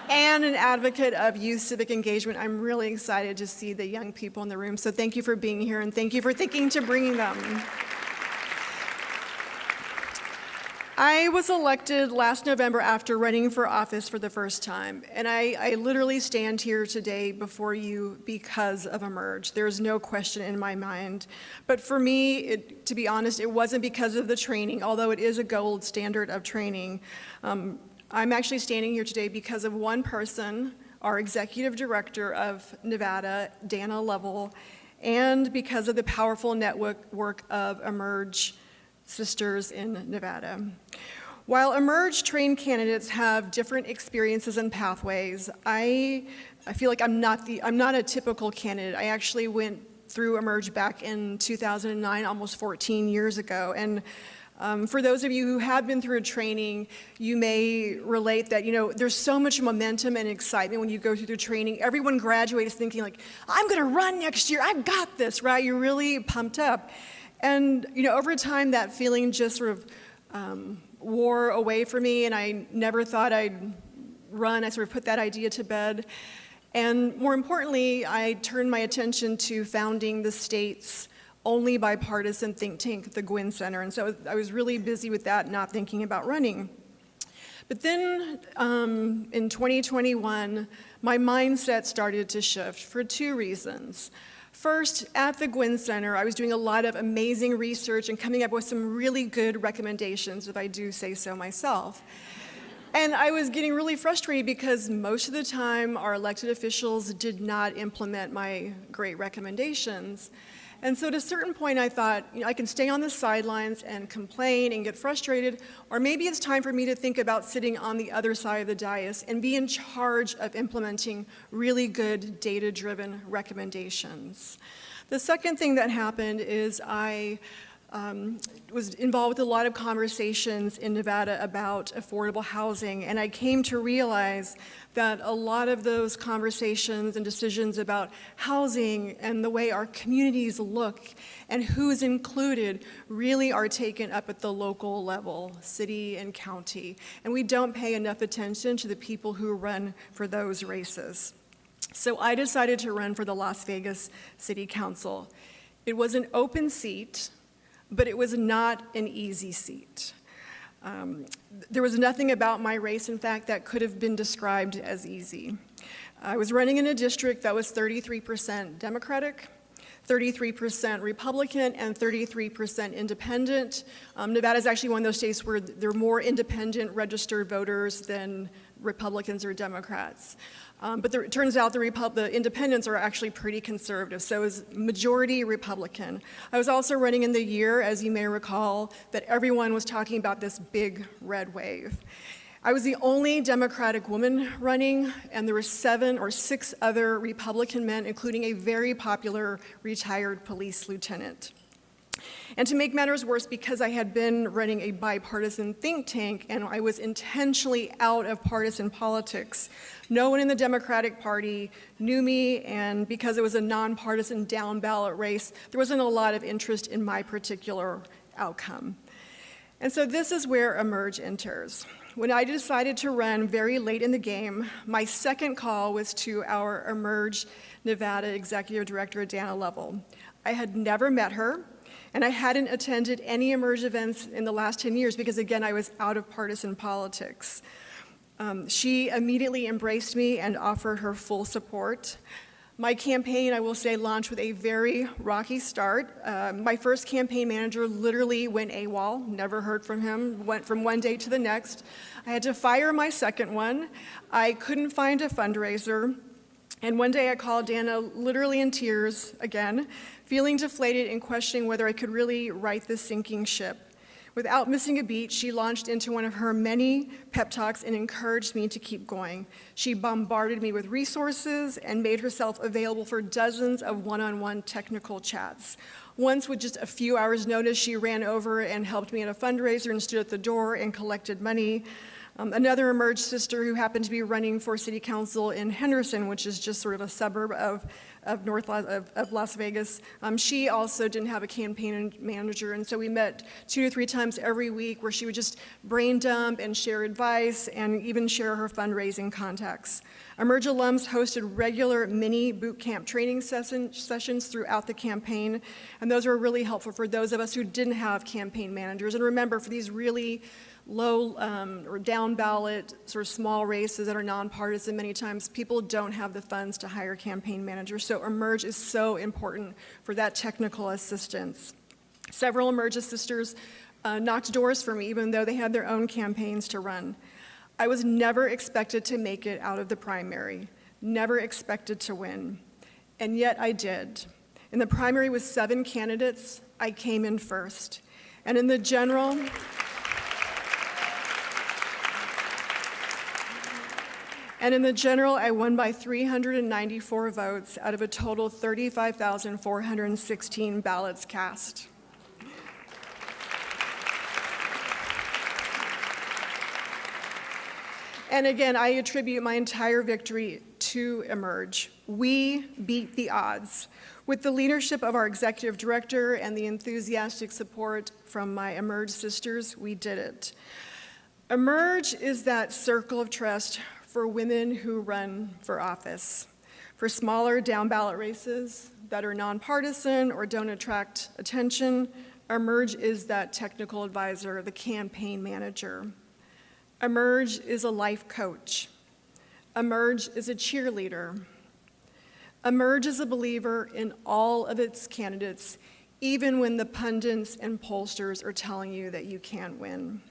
and an advocate of youth civic engagement, I'm really excited to see the young people in the room. So thank you for being here, and thank you for thinking to bringing them. I was elected last November after running for office for the first time, and I literally stand here today before you because of Emerge. There's no question in my mind. But for me, to be honest, it wasn't because of the training, although it is a gold standard of training. I'm actually standing here today because of one person, our executive director of Nevada, Dana Lovell, and because of the powerful network of Emerge sisters in Nevada. While Emerge trained candidates have different experiences and pathways, I feel like I'm not a typical candidate. I actually went through Emerge back in 2009, almost 14 years ago. And for those of you who have been through a training, you may relate that, there's so much momentum and excitement when you go through the training. Everyone graduates thinking like, I'm gonna run next year, I've got this, right? You're really pumped up. And over time, that feeling just sort of wore away from me, and I never thought I'd run. I sort of put that idea to bed. And more importantly, I turned my attention to founding the state's only bipartisan think tank, the Gwynn Center. And so I was really busy with that, not thinking about running. But then in 2021, my mindset started to shift for two reasons. First, at the Gwynn Center, I was doing a lot of amazing research and coming up with some really good recommendations, if I do say so myself. And I was getting really frustrated because most of the time our elected officials did not implement my great recommendations. And so at a certain point I thought, I can stay on the sidelines and complain and get frustrated, or maybe it's time for me to think about sitting on the other side of the dais and be in charge of implementing really good data-driven recommendations. The second thing that happened is I was involved with a lot of conversations in Nevada about affordable housing, and I came to realize that a lot of those conversations and decisions about housing and the way our communities look and who's included really are taken up at the local level, city and county, and we don't pay enough attention to the people who run for those races. So I decided to run for the Las Vegas City Council. It was an open seat, but it was not an easy seat. There was nothing about my race, in fact, that could have been described as easy. I was running in a district that was 33% Democratic, 33% Republican, and 33% independent. Nevada is actually one of those states where there are more independent registered voters than Republicans or Democrats. But it turns out the independents are actually pretty conservative, so it was majority Republican. I was also running in the year, as you may recall, that everyone was talking about this big red wave. I was the only Democratic woman running, and there were 7 or 6 other Republican men, including a very popular retired police lieutenant. And to make matters worse, because I had been running a bipartisan think tank and I was intentionally out of partisan politics, no one in the Democratic Party knew me, and because it was a nonpartisan down-ballot race, there wasn't a lot of interest in my particular outcome. And so this is where Emerge enters. When I decided to run very late in the game, my second call was to our Emerge Nevada Executive Director, Dana Lovell. I had never met her, and I hadn't attended any Emerge events in the last 10 years because, again, I was out of partisan politics. She immediately embraced me and offered her full support. My campaign, I will say, launched with a very rocky start. My first campaign manager literally went AWOL, never heard from him, went from one day to the next. I had to fire my second one. I couldn't find a fundraiser. And one day I called Dana literally in tears again, feeling deflated and questioning whether I could really right this sinking ship. Without missing a beat, she launched into one of her many pep talks and encouraged me to keep going. She bombarded me with resources and made herself available for dozens of one-on-one technical chats. Once, with just a few hours' notice, she ran over and helped me at a fundraiser and stood at the door and collected money. Another Emerge sister who happened to be running for city council in Henderson, which is just sort of a suburb of Las Vegas, she also didn't have a campaign manager, and so we met 2 to 3 times every week where she would just brain dump and share advice and even share her fundraising contacts. Emerge alums hosted regular mini boot camp training sessions throughout the campaign, and those were really helpful for those of us who didn't have campaign managers. And remember, for these really low or down ballot sort of small races that are nonpartisan, many times people don't have the funds to hire campaign managers. So Emerge is so important for that technical assistance. Several Emerge sisters knocked doors for me, even though they had their own campaigns to run. I was never expected to make it out of the primary, never expected to win, and yet I did. In the primary with 7 candidates, I came in first. And in the general, I won by 394 votes out of a total 35,416 ballots cast. And again, I attribute my entire victory to Emerge. We beat the odds. With the leadership of our executive director and the enthusiastic support from my Emerge sisters, we did it. Emerge is that circle of trust for women who run for office, for smaller down-ballot races that are nonpartisan or don't attract attention. Emerge is that technical advisor, the campaign manager. Emerge is a life coach. Emerge is a cheerleader. Emerge is a believer in all of its candidates, even when the pundits and pollsters are telling you that you can't win.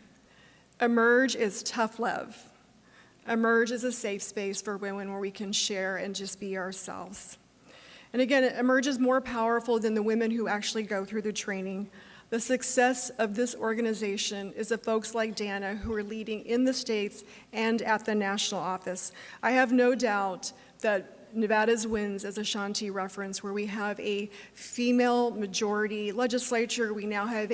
Emerge is tough love. Emerge is a safe space for women where we can share and just be ourselves. And again, Emerge is more powerful than the women who actually go through the training. The success of this organization is the folks like Dana who are leading in the states and at the national office. I have no doubt that Nevada's wins, as Ashanti referenced, where we have a female majority legislature. We now have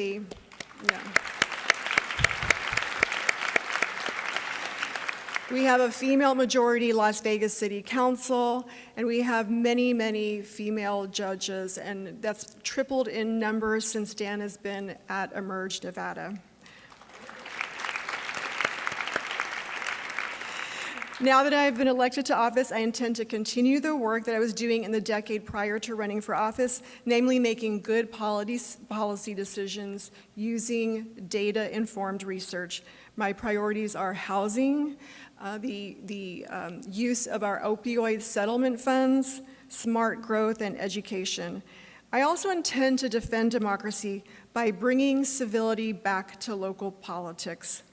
we have a female majority Las Vegas City Council, and we have many, many female judges, and that's tripled in numbers since Dan has been at Emerge Nevada. Now that I've been elected to office, I intend to continue the work that I was doing in the decade prior to running for office, namely making good policy decisions using data-informed research. My priorities are housing, the use of our opioid settlement funds, smart growth, and education. I also intend to defend democracy by bringing civility back to local politics.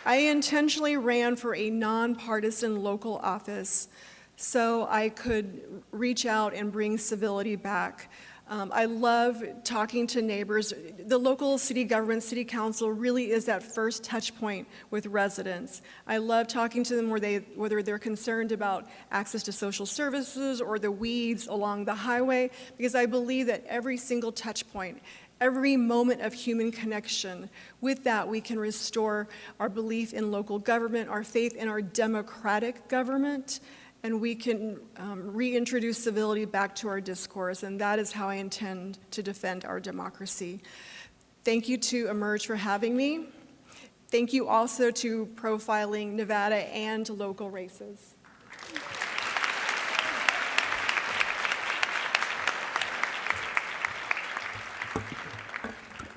I intentionally ran for a nonpartisan local office so I could reach out and bring civility back. I love talking to neighbors. The local city government, city council really is that first touch point with residents. I love talking to them whether they're concerned about access to social services or the weeds along the highway, because I believe that every single touch point, every moment of human connection, with that we can restore our belief in local government, our faith in our democratic government, and we can reintroduce civility back to our discourse, and that is how I intend to defend our democracy. Thank you to Emerge for having me. Thank you also to Profiling Nevada and local races.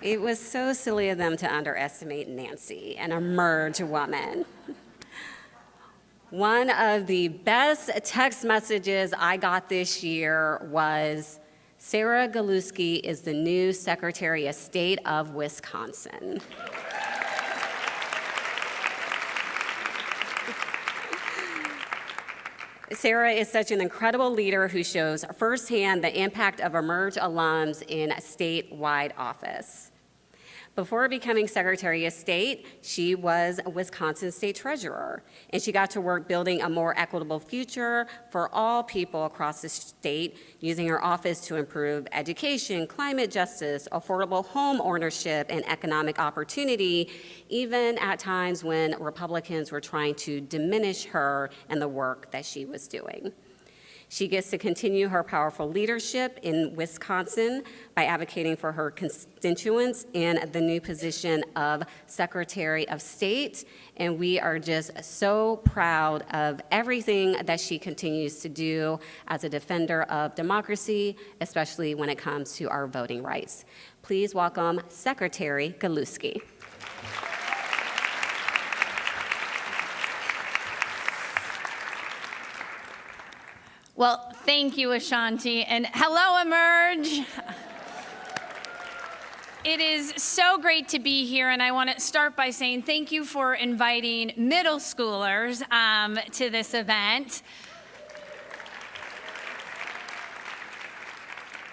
It was so silly of them to underestimate Nancy, an Emerge woman. One of the best text messages I got this year was, Sarah Galuski is the new Secretary of State of Wisconsin. Sarah is such an incredible leader who shows firsthand the impact of Emerge alums in statewide office. Before becoming Secretary of State, she was a Wisconsin State Treasurer, and she got to work building a more equitable future for all people across the state, using her office to improve education, climate justice, affordable home ownership, and economic opportunity, even at times when Republicans were trying to diminish her and the work that she was doing. She gets to continue her powerful leadership in Wisconsin by advocating for her constituents in the new position of Secretary of State. And we are just so proud of everything that she continues to do as a defender of democracy, especially when it comes to our voting rights. Please welcome Secretary Galuski. Well, thank you, Ashanti, and hello, Emerge. It is so great to be here, and I want to start by saying thank you for inviting middle schoolers to this event.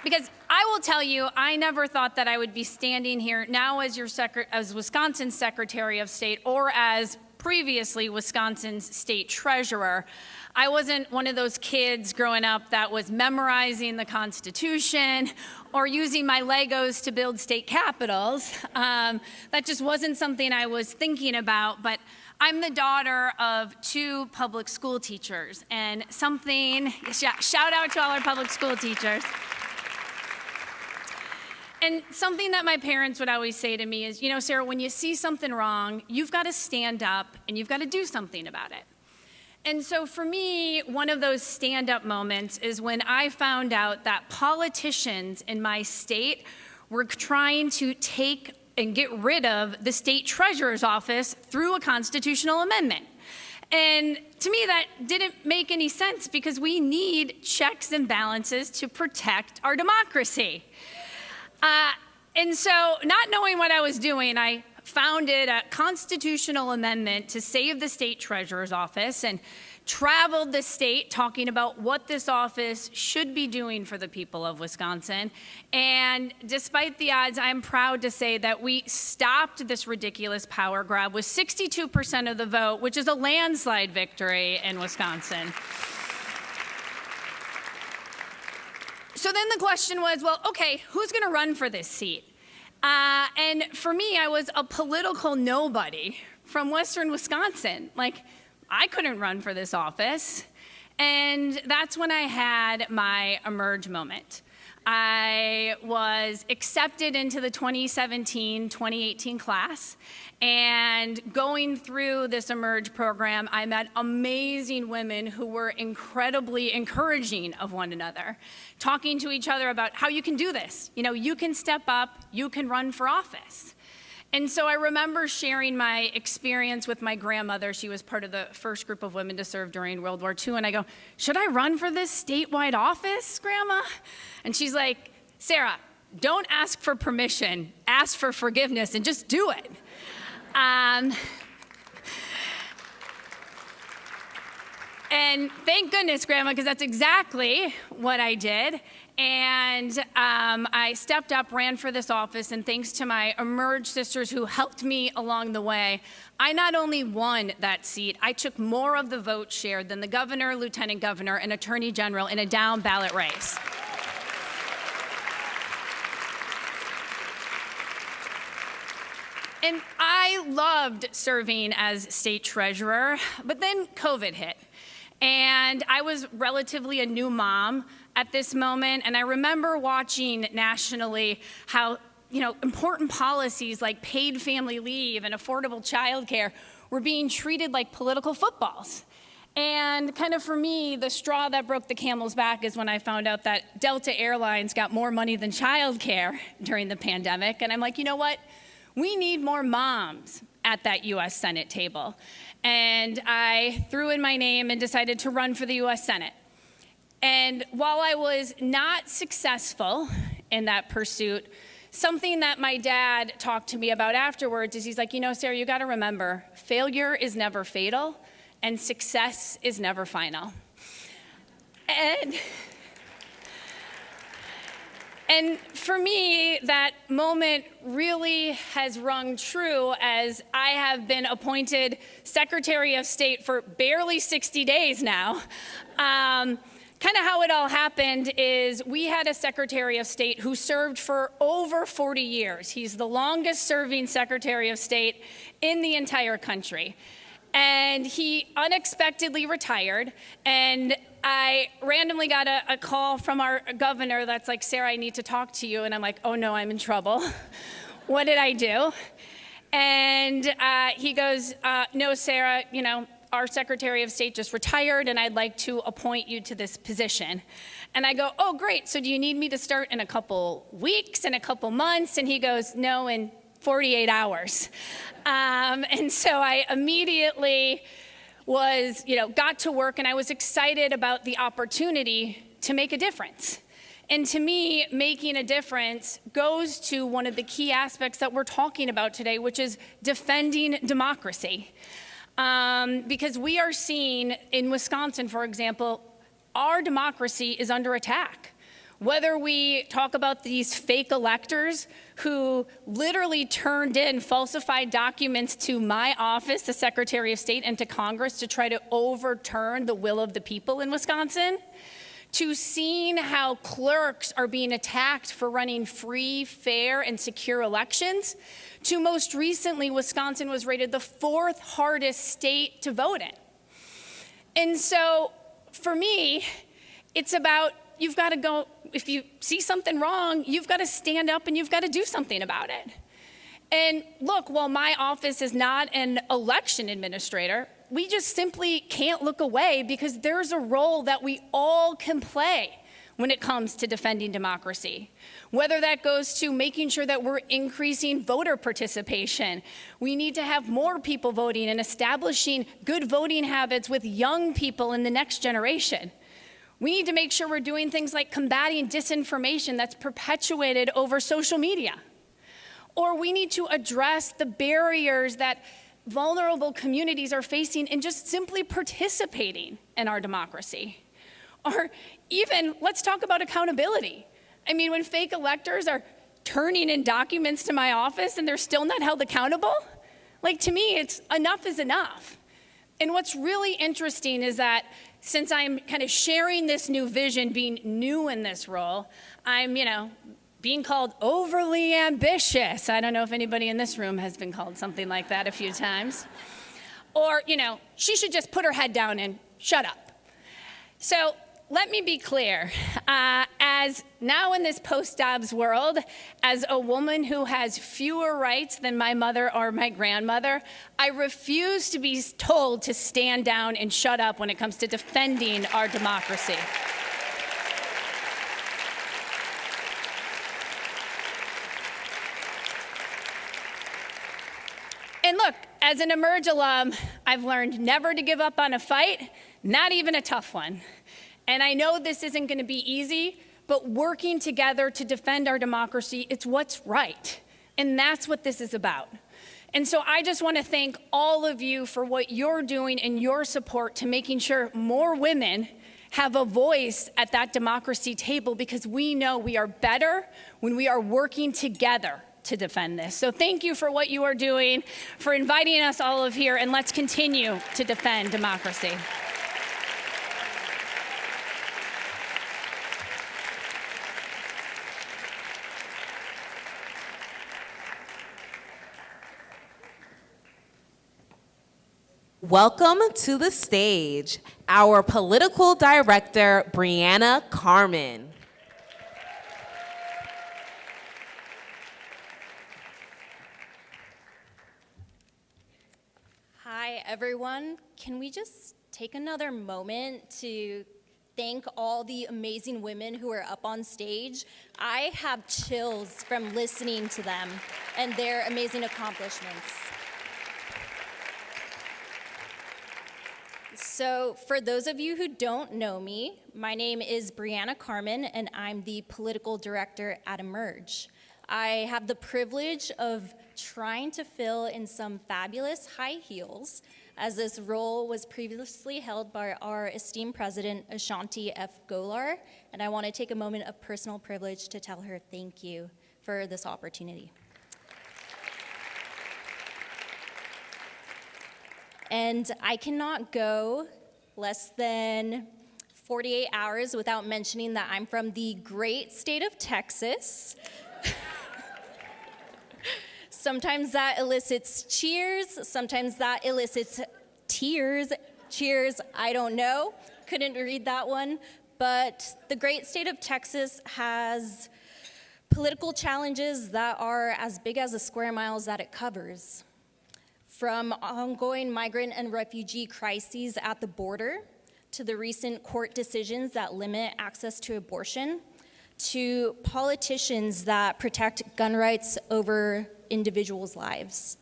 Because I will tell you, I never thought that I would be standing here now as Wisconsin's Secretary of State or as previously Wisconsin's State Treasurer. I wasn't one of those kids growing up that was memorizing the Constitution or using my Legos to build state capitals. That just wasn't something I was thinking about, but I'm the daughter of 2 public school teachers, and shout out to all our public school teachers. And something that my parents would always say to me is, you know, Sarah, when you see something wrong, you've got to stand up and you've got to do something about it. And so for me, one of those stand-up moments is when I found out that politicians in my state were trying to take and get rid of the state treasurer's office through a constitutional amendment. And to me, that didn't make any sense because we need checks and balances to protect our democracy. And so, not knowing what I was doing, I founded a constitutional amendment to save the state treasurer's office. And traveled the state talking about what this office should be doing for the people of Wisconsin. And despite the odds, I'm proud to say that we stopped this ridiculous power grab with 62% of the vote, which is a landslide victory in Wisconsin. So then the question was, well, okay, who's going to run for this seat? And for me, I was a political nobody from Western Wisconsin. Like, I couldn't run for this office. And that's when I had my emerge moment. I was accepted into the 2017-2018 class, and going through this emerge program, I met amazing women who were incredibly encouraging of one another, talking to each other about how you can do this. You know, you can step up, you can run for office. And so I remember sharing my experience with my grandmother. She was part of the first group of women to serve during World War II. And I go, should I run for this statewide office, Grandma? And she's like, Sarah, don't ask for permission. Ask for forgiveness and just do it. And thank goodness, Grandma, because that's exactly what I did. And I stepped up, ran for this office, and thanks to my emerge sisters who helped me along the way, I not only won that seat, I took more of the vote share than the governor, lieutenant governor, and attorney general in a down ballot race. And I loved serving as state treasurer, but then COVID hit. And I was relatively a new mom at this moment, and I remember watching nationally how, you know, important policies like paid family leave and affordable childcare were being treated like political footballs. And kind of for me, the straw that broke the camel's back is when I found out that Delta Airlines got more money than childcare during the pandemic. And I'm like, you know what? We need more moms at that U.S. Senate table. And I threw in my name and decided to run for the U.S. Senate. And while I was not successful in that pursuit, something that my dad talked to me about afterwards is he's like, you know, Sarah, you got to remember, failure is never fatal and success is never final. And for me, that moment really has rung true as I have been appointed Secretary of State for barely 60 days now. Kind of how it all happened is we had a Secretary of State who served for over 40 years. He's the longest serving Secretary of State in the entire country. And he unexpectedly retired, and I randomly got a call from our governor that's like, Sarah, I need to talk to you. And I'm like, oh no, I'm in trouble. What did I do? And he goes, no, Sarah, you know, our Secretary of State just retired and I'd like to appoint you to this position. And I go, oh great, so do you need me to start in a couple weeks, in a couple months? And he goes, no, in 48 hours. And so I immediately was, you know, got to work, and I was excited about the opportunity to make a difference. And to me, making a difference goes to one of the key aspects that we're talking about today, which is defending democracy. Because we are seeing in Wisconsin, for example, our democracy is under attack. Whether we talk about these fake electors who literally turned in falsified documents to my office, the Secretary of State, and to Congress to try to overturn the will of the people in Wisconsin, to seeing how clerks are being attacked for running free, fair, and secure elections, to most recently, Wisconsin was rated the 4th hardest state to vote in. And so for me, it's about you've got to go, if you see something wrong, you've got to stand up and you've got to do something about it. And look, while my office is not an election administrator, we just simply can't look away because there's a role that we all can play when it comes to defending democracy. Whether that goes to making sure that we're increasing voter participation, we need to have more people voting and establishing good voting habits with young people in the next generation. We need to make sure we're doing things like combating disinformation that's perpetuated over social media. Or we need to address the barriers that vulnerable communities are facing in just simply participating in our democracy. Or even, let's talk about accountability. I mean, when fake electors are turning in documents to my office and they're still not held accountable, like, to me, it's enough is enough. And what's really interesting is that since I'm kind of sharing this new vision, being new in this role, I'm, being called overly ambitious. I don't know if anybody in this room has been called something like that a few times. Or, she should just put her head down and shut up. So let me be clear. As now in this post-Dobbs world, as a woman who has fewer rights than my mother or my grandmother, I refuse to be told to stand down and shut up when it comes to defending our democracy. And look, as an Emerge alum, I've learned never to give up on a fight, not even a tough one. And I know this isn't going to be easy, but working together to defend our democracy, it's what's right. And that's what this is about. And so I just want to thank all of you for what you're doing and your support to making sure more women have a voice at that democracy table, because we know we are better when we are working together to defend this. So thank you for what you are doing, for inviting us all of here, and let's continue to defend democracy. Welcome to the stage, our political director, Brianna Carmen. Hi, everyone. Can we just take another moment to thank all the amazing women who are up on stage? I have chills from listening to them and their amazing accomplishments. So for those of you who don't know me, my name is Brianna Carmen, and I'm the political director at Emerge. I have the privilege of trying to fill in some fabulous high heels, as this role was previously held by our esteemed president, Ashanti F. Gholar, and I want to take a moment of personal privilege to tell her thank you for this opportunity. And I cannot go less than 48 hours without mentioning that I'm from the great state of Texas. Sometimes that elicits cheers, sometimes that elicits tears. Cheers, I don't know, couldn't read that one. But the great state of Texas has political challenges that are as big as the square miles that it covers. From ongoing migrant and refugee crises at the border, to the recent court decisions that limit access to abortion, to politicians that protect gun rights over individuals' lives.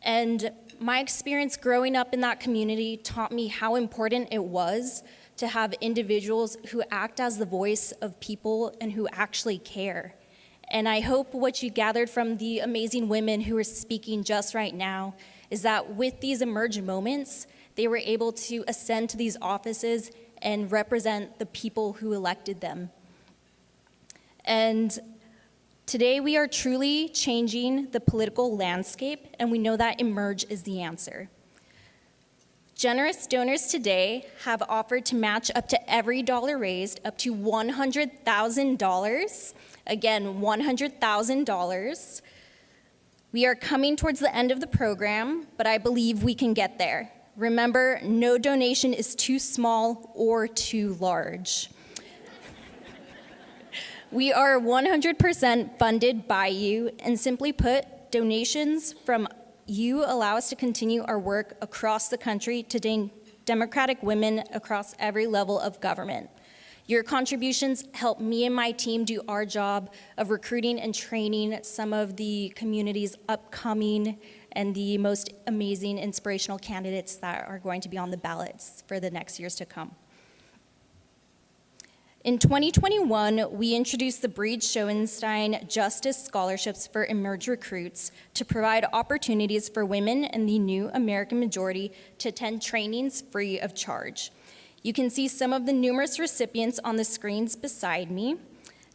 And my experience growing up in that community taught me how important it was to have individuals who act as the voice of people and who actually care. And I hope what you gathered from the amazing women who are speaking just right now is that with these Emerge moments, they were able to ascend to these offices and represent the people who elected them. And today we are truly changing the political landscape, and we know that Emerge is the answer. Generous donors today have offered to match up to every dollar raised up to $100,000. Again, $100,000. We are coming towards the end of the program, but I believe we can get there. Remember, no donation is too small or too large. We are 100% funded by you, and simply put, donations from you allow us to continue our work across the country to democratic women across every level of government. Your contributions help me and my team do our job of recruiting and training some of the community's upcoming and the most amazing inspirational candidates that are going to be on the ballots for the next years to come. In 2021, we introduced the Breed Schoenstein Justice Scholarships for Emerge recruits to provide opportunities for women in the new American majority to attend trainings free of charge. You can see some of the numerous recipients on the screens beside me.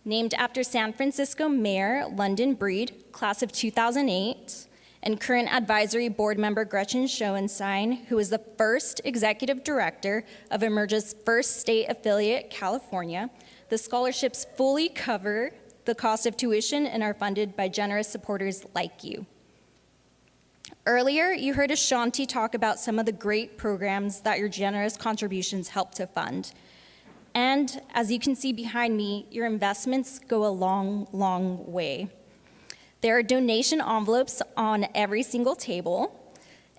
Named after San Francisco Mayor London Breed, class of 2008, and current advisory board member Gretchen Schoenstein, who is the first executive director of Emerge's first state affiliate, California. The scholarships fully cover the cost of tuition and are funded by generous supporters like you. Earlier, you heard Ashanti talk about some of the great programs that your generous contributions help to fund. And as you can see behind me, your investments go a long, long way. There are donation envelopes on every single table.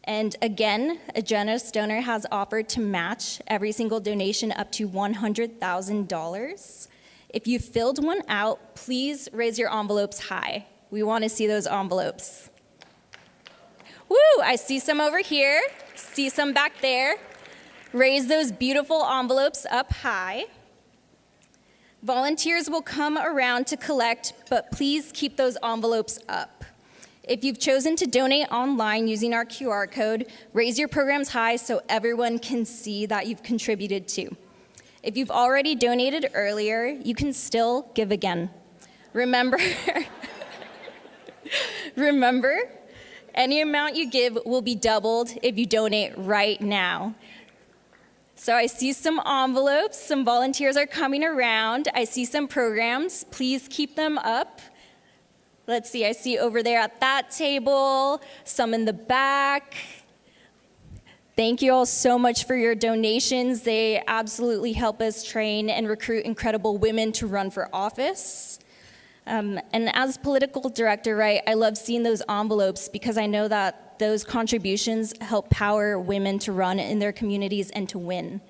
And again, a generous donor has offered to match every single donation up to $100,000. If you filled one out, please raise your envelopes high. We want to see those envelopes. Woo, I see some over here, see some back there. Raise those beautiful envelopes up high. Volunteers will come around to collect, but please keep those envelopes up. If you've chosen to donate online using our QR code, raise your programs high so everyone can see that you've contributed too. If you've already donated earlier, you can still give again. Remember, any amount you give will be doubled if you donate right now. So I see some envelopes, some volunteers are coming around. I see some programs, please keep them up. Let's see, I see over there at that table, some in the back. Thank you all so much for your donations. They absolutely help us train and recruit incredible women to run for office. And as political director, right, I love seeing those envelopes because I know that those contributions help power women to run in their communities and to win.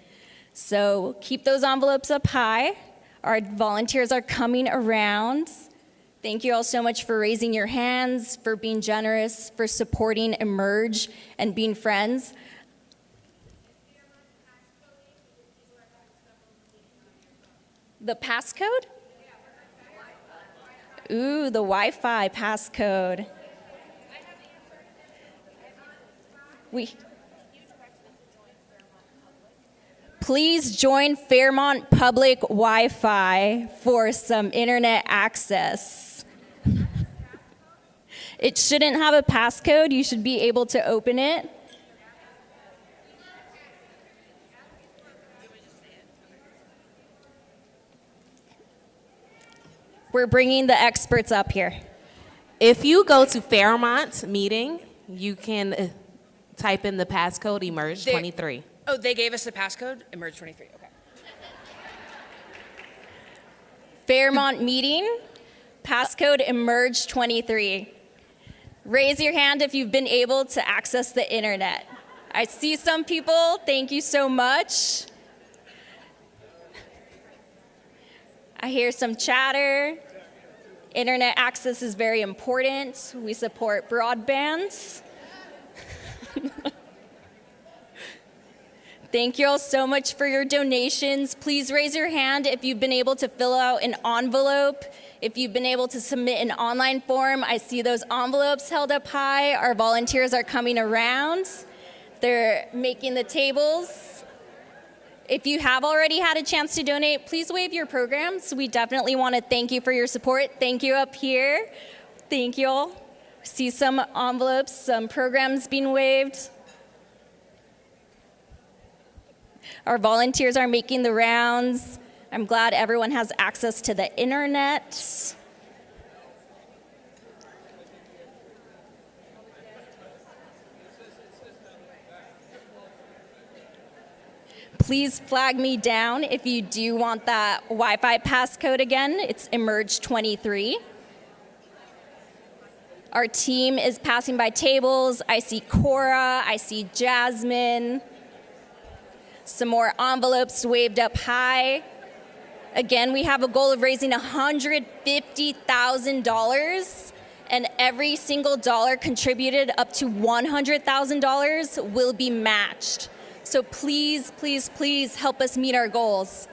So keep those envelopes up high. Our volunteers are coming around. Thank you all so much for raising your hands, for being generous, for supporting Emerge and being friends. The passcode? Ooh, the Wi-Fi passcode. Please join Fairmont Public Wi-Fi for some internet access. It shouldn't have a passcode. You should be able to open it. We're bringing the experts up here. If you go to Fairmont meeting, you can type in the passcode Emerge 23. Oh, they gave us the passcode? Emerge 23, okay. Fairmont meeting, passcode Emerge 23. Raise your hand if you've been able to access the internet. I see some people, thank you so much. I hear some chatter. Internet access is very important. We support broadbands. Thank you all so much for your donations. Please raise your hand if you've been able to fill out an envelope, if you've been able to submit an online form. I see those envelopes held up high. Our volunteers are coming around. They're making the tables. If you have already had a chance to donate, please waive your programs. We definitely want to thank you for your support. Thank you up here. Thank you all. See some envelopes, some programs being waived. Our volunteers are making the rounds. I'm glad everyone has access to the internet. Please flag me down if you do want that Wi-Fi passcode again. It's Emerge 23. Our team is passing by tables. I see Cora, I see Jasmine. Some more envelopes waved up high. Again, we have a goal of raising $150,000, and every single dollar contributed up to $100,000 will be matched. So please, please, please help us meet our goals.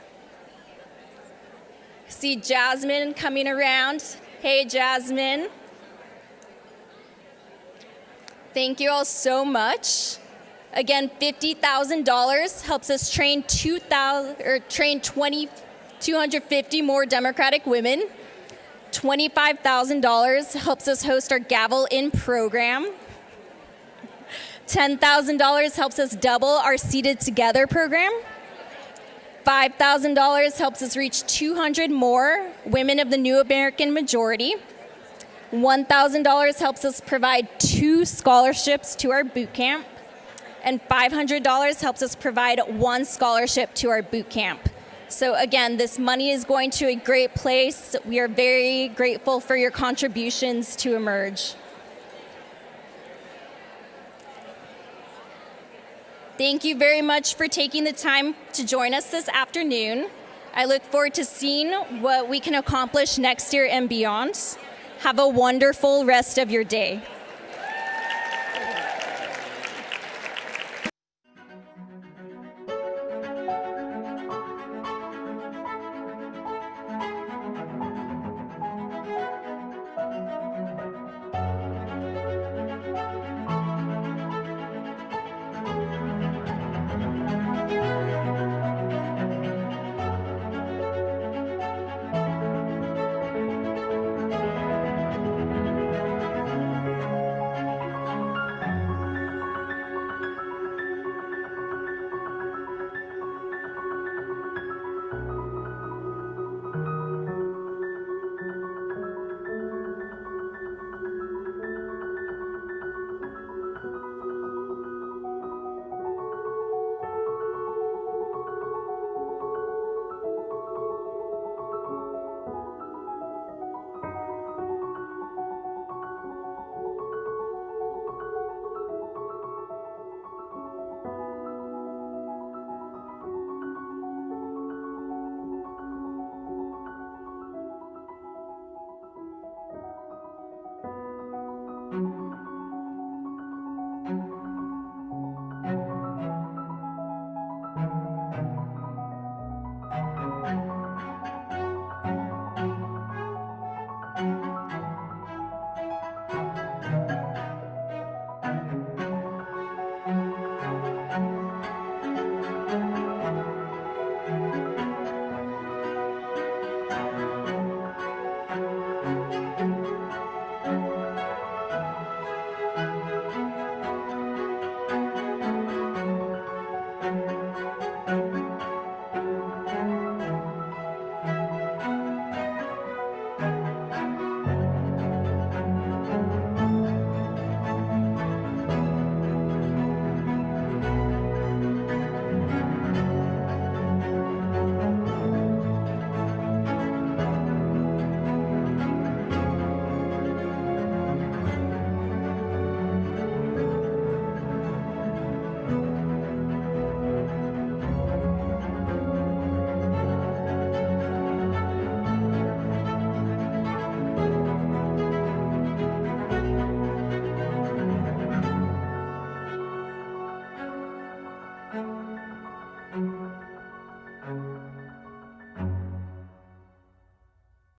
See Jasmine coming around. Hey, Jasmine. Thank you all so much. Again, $50,000 helps us train 250 more Democratic women. $25,000 helps us host our Gavel In program. $10,000 helps us double our Seated Together program. $5,000 helps us reach 200 more women of the new American majority. $1,000 helps us provide 2 scholarships to our boot camp. And $500 helps us provide 1 scholarship to our boot camp. So again, this money is going to a great place. We are very grateful for your contributions to Emerge. Thank you very much for taking the time to join us this afternoon. I look forward to seeing what we can accomplish next year and beyond. Have a wonderful rest of your day.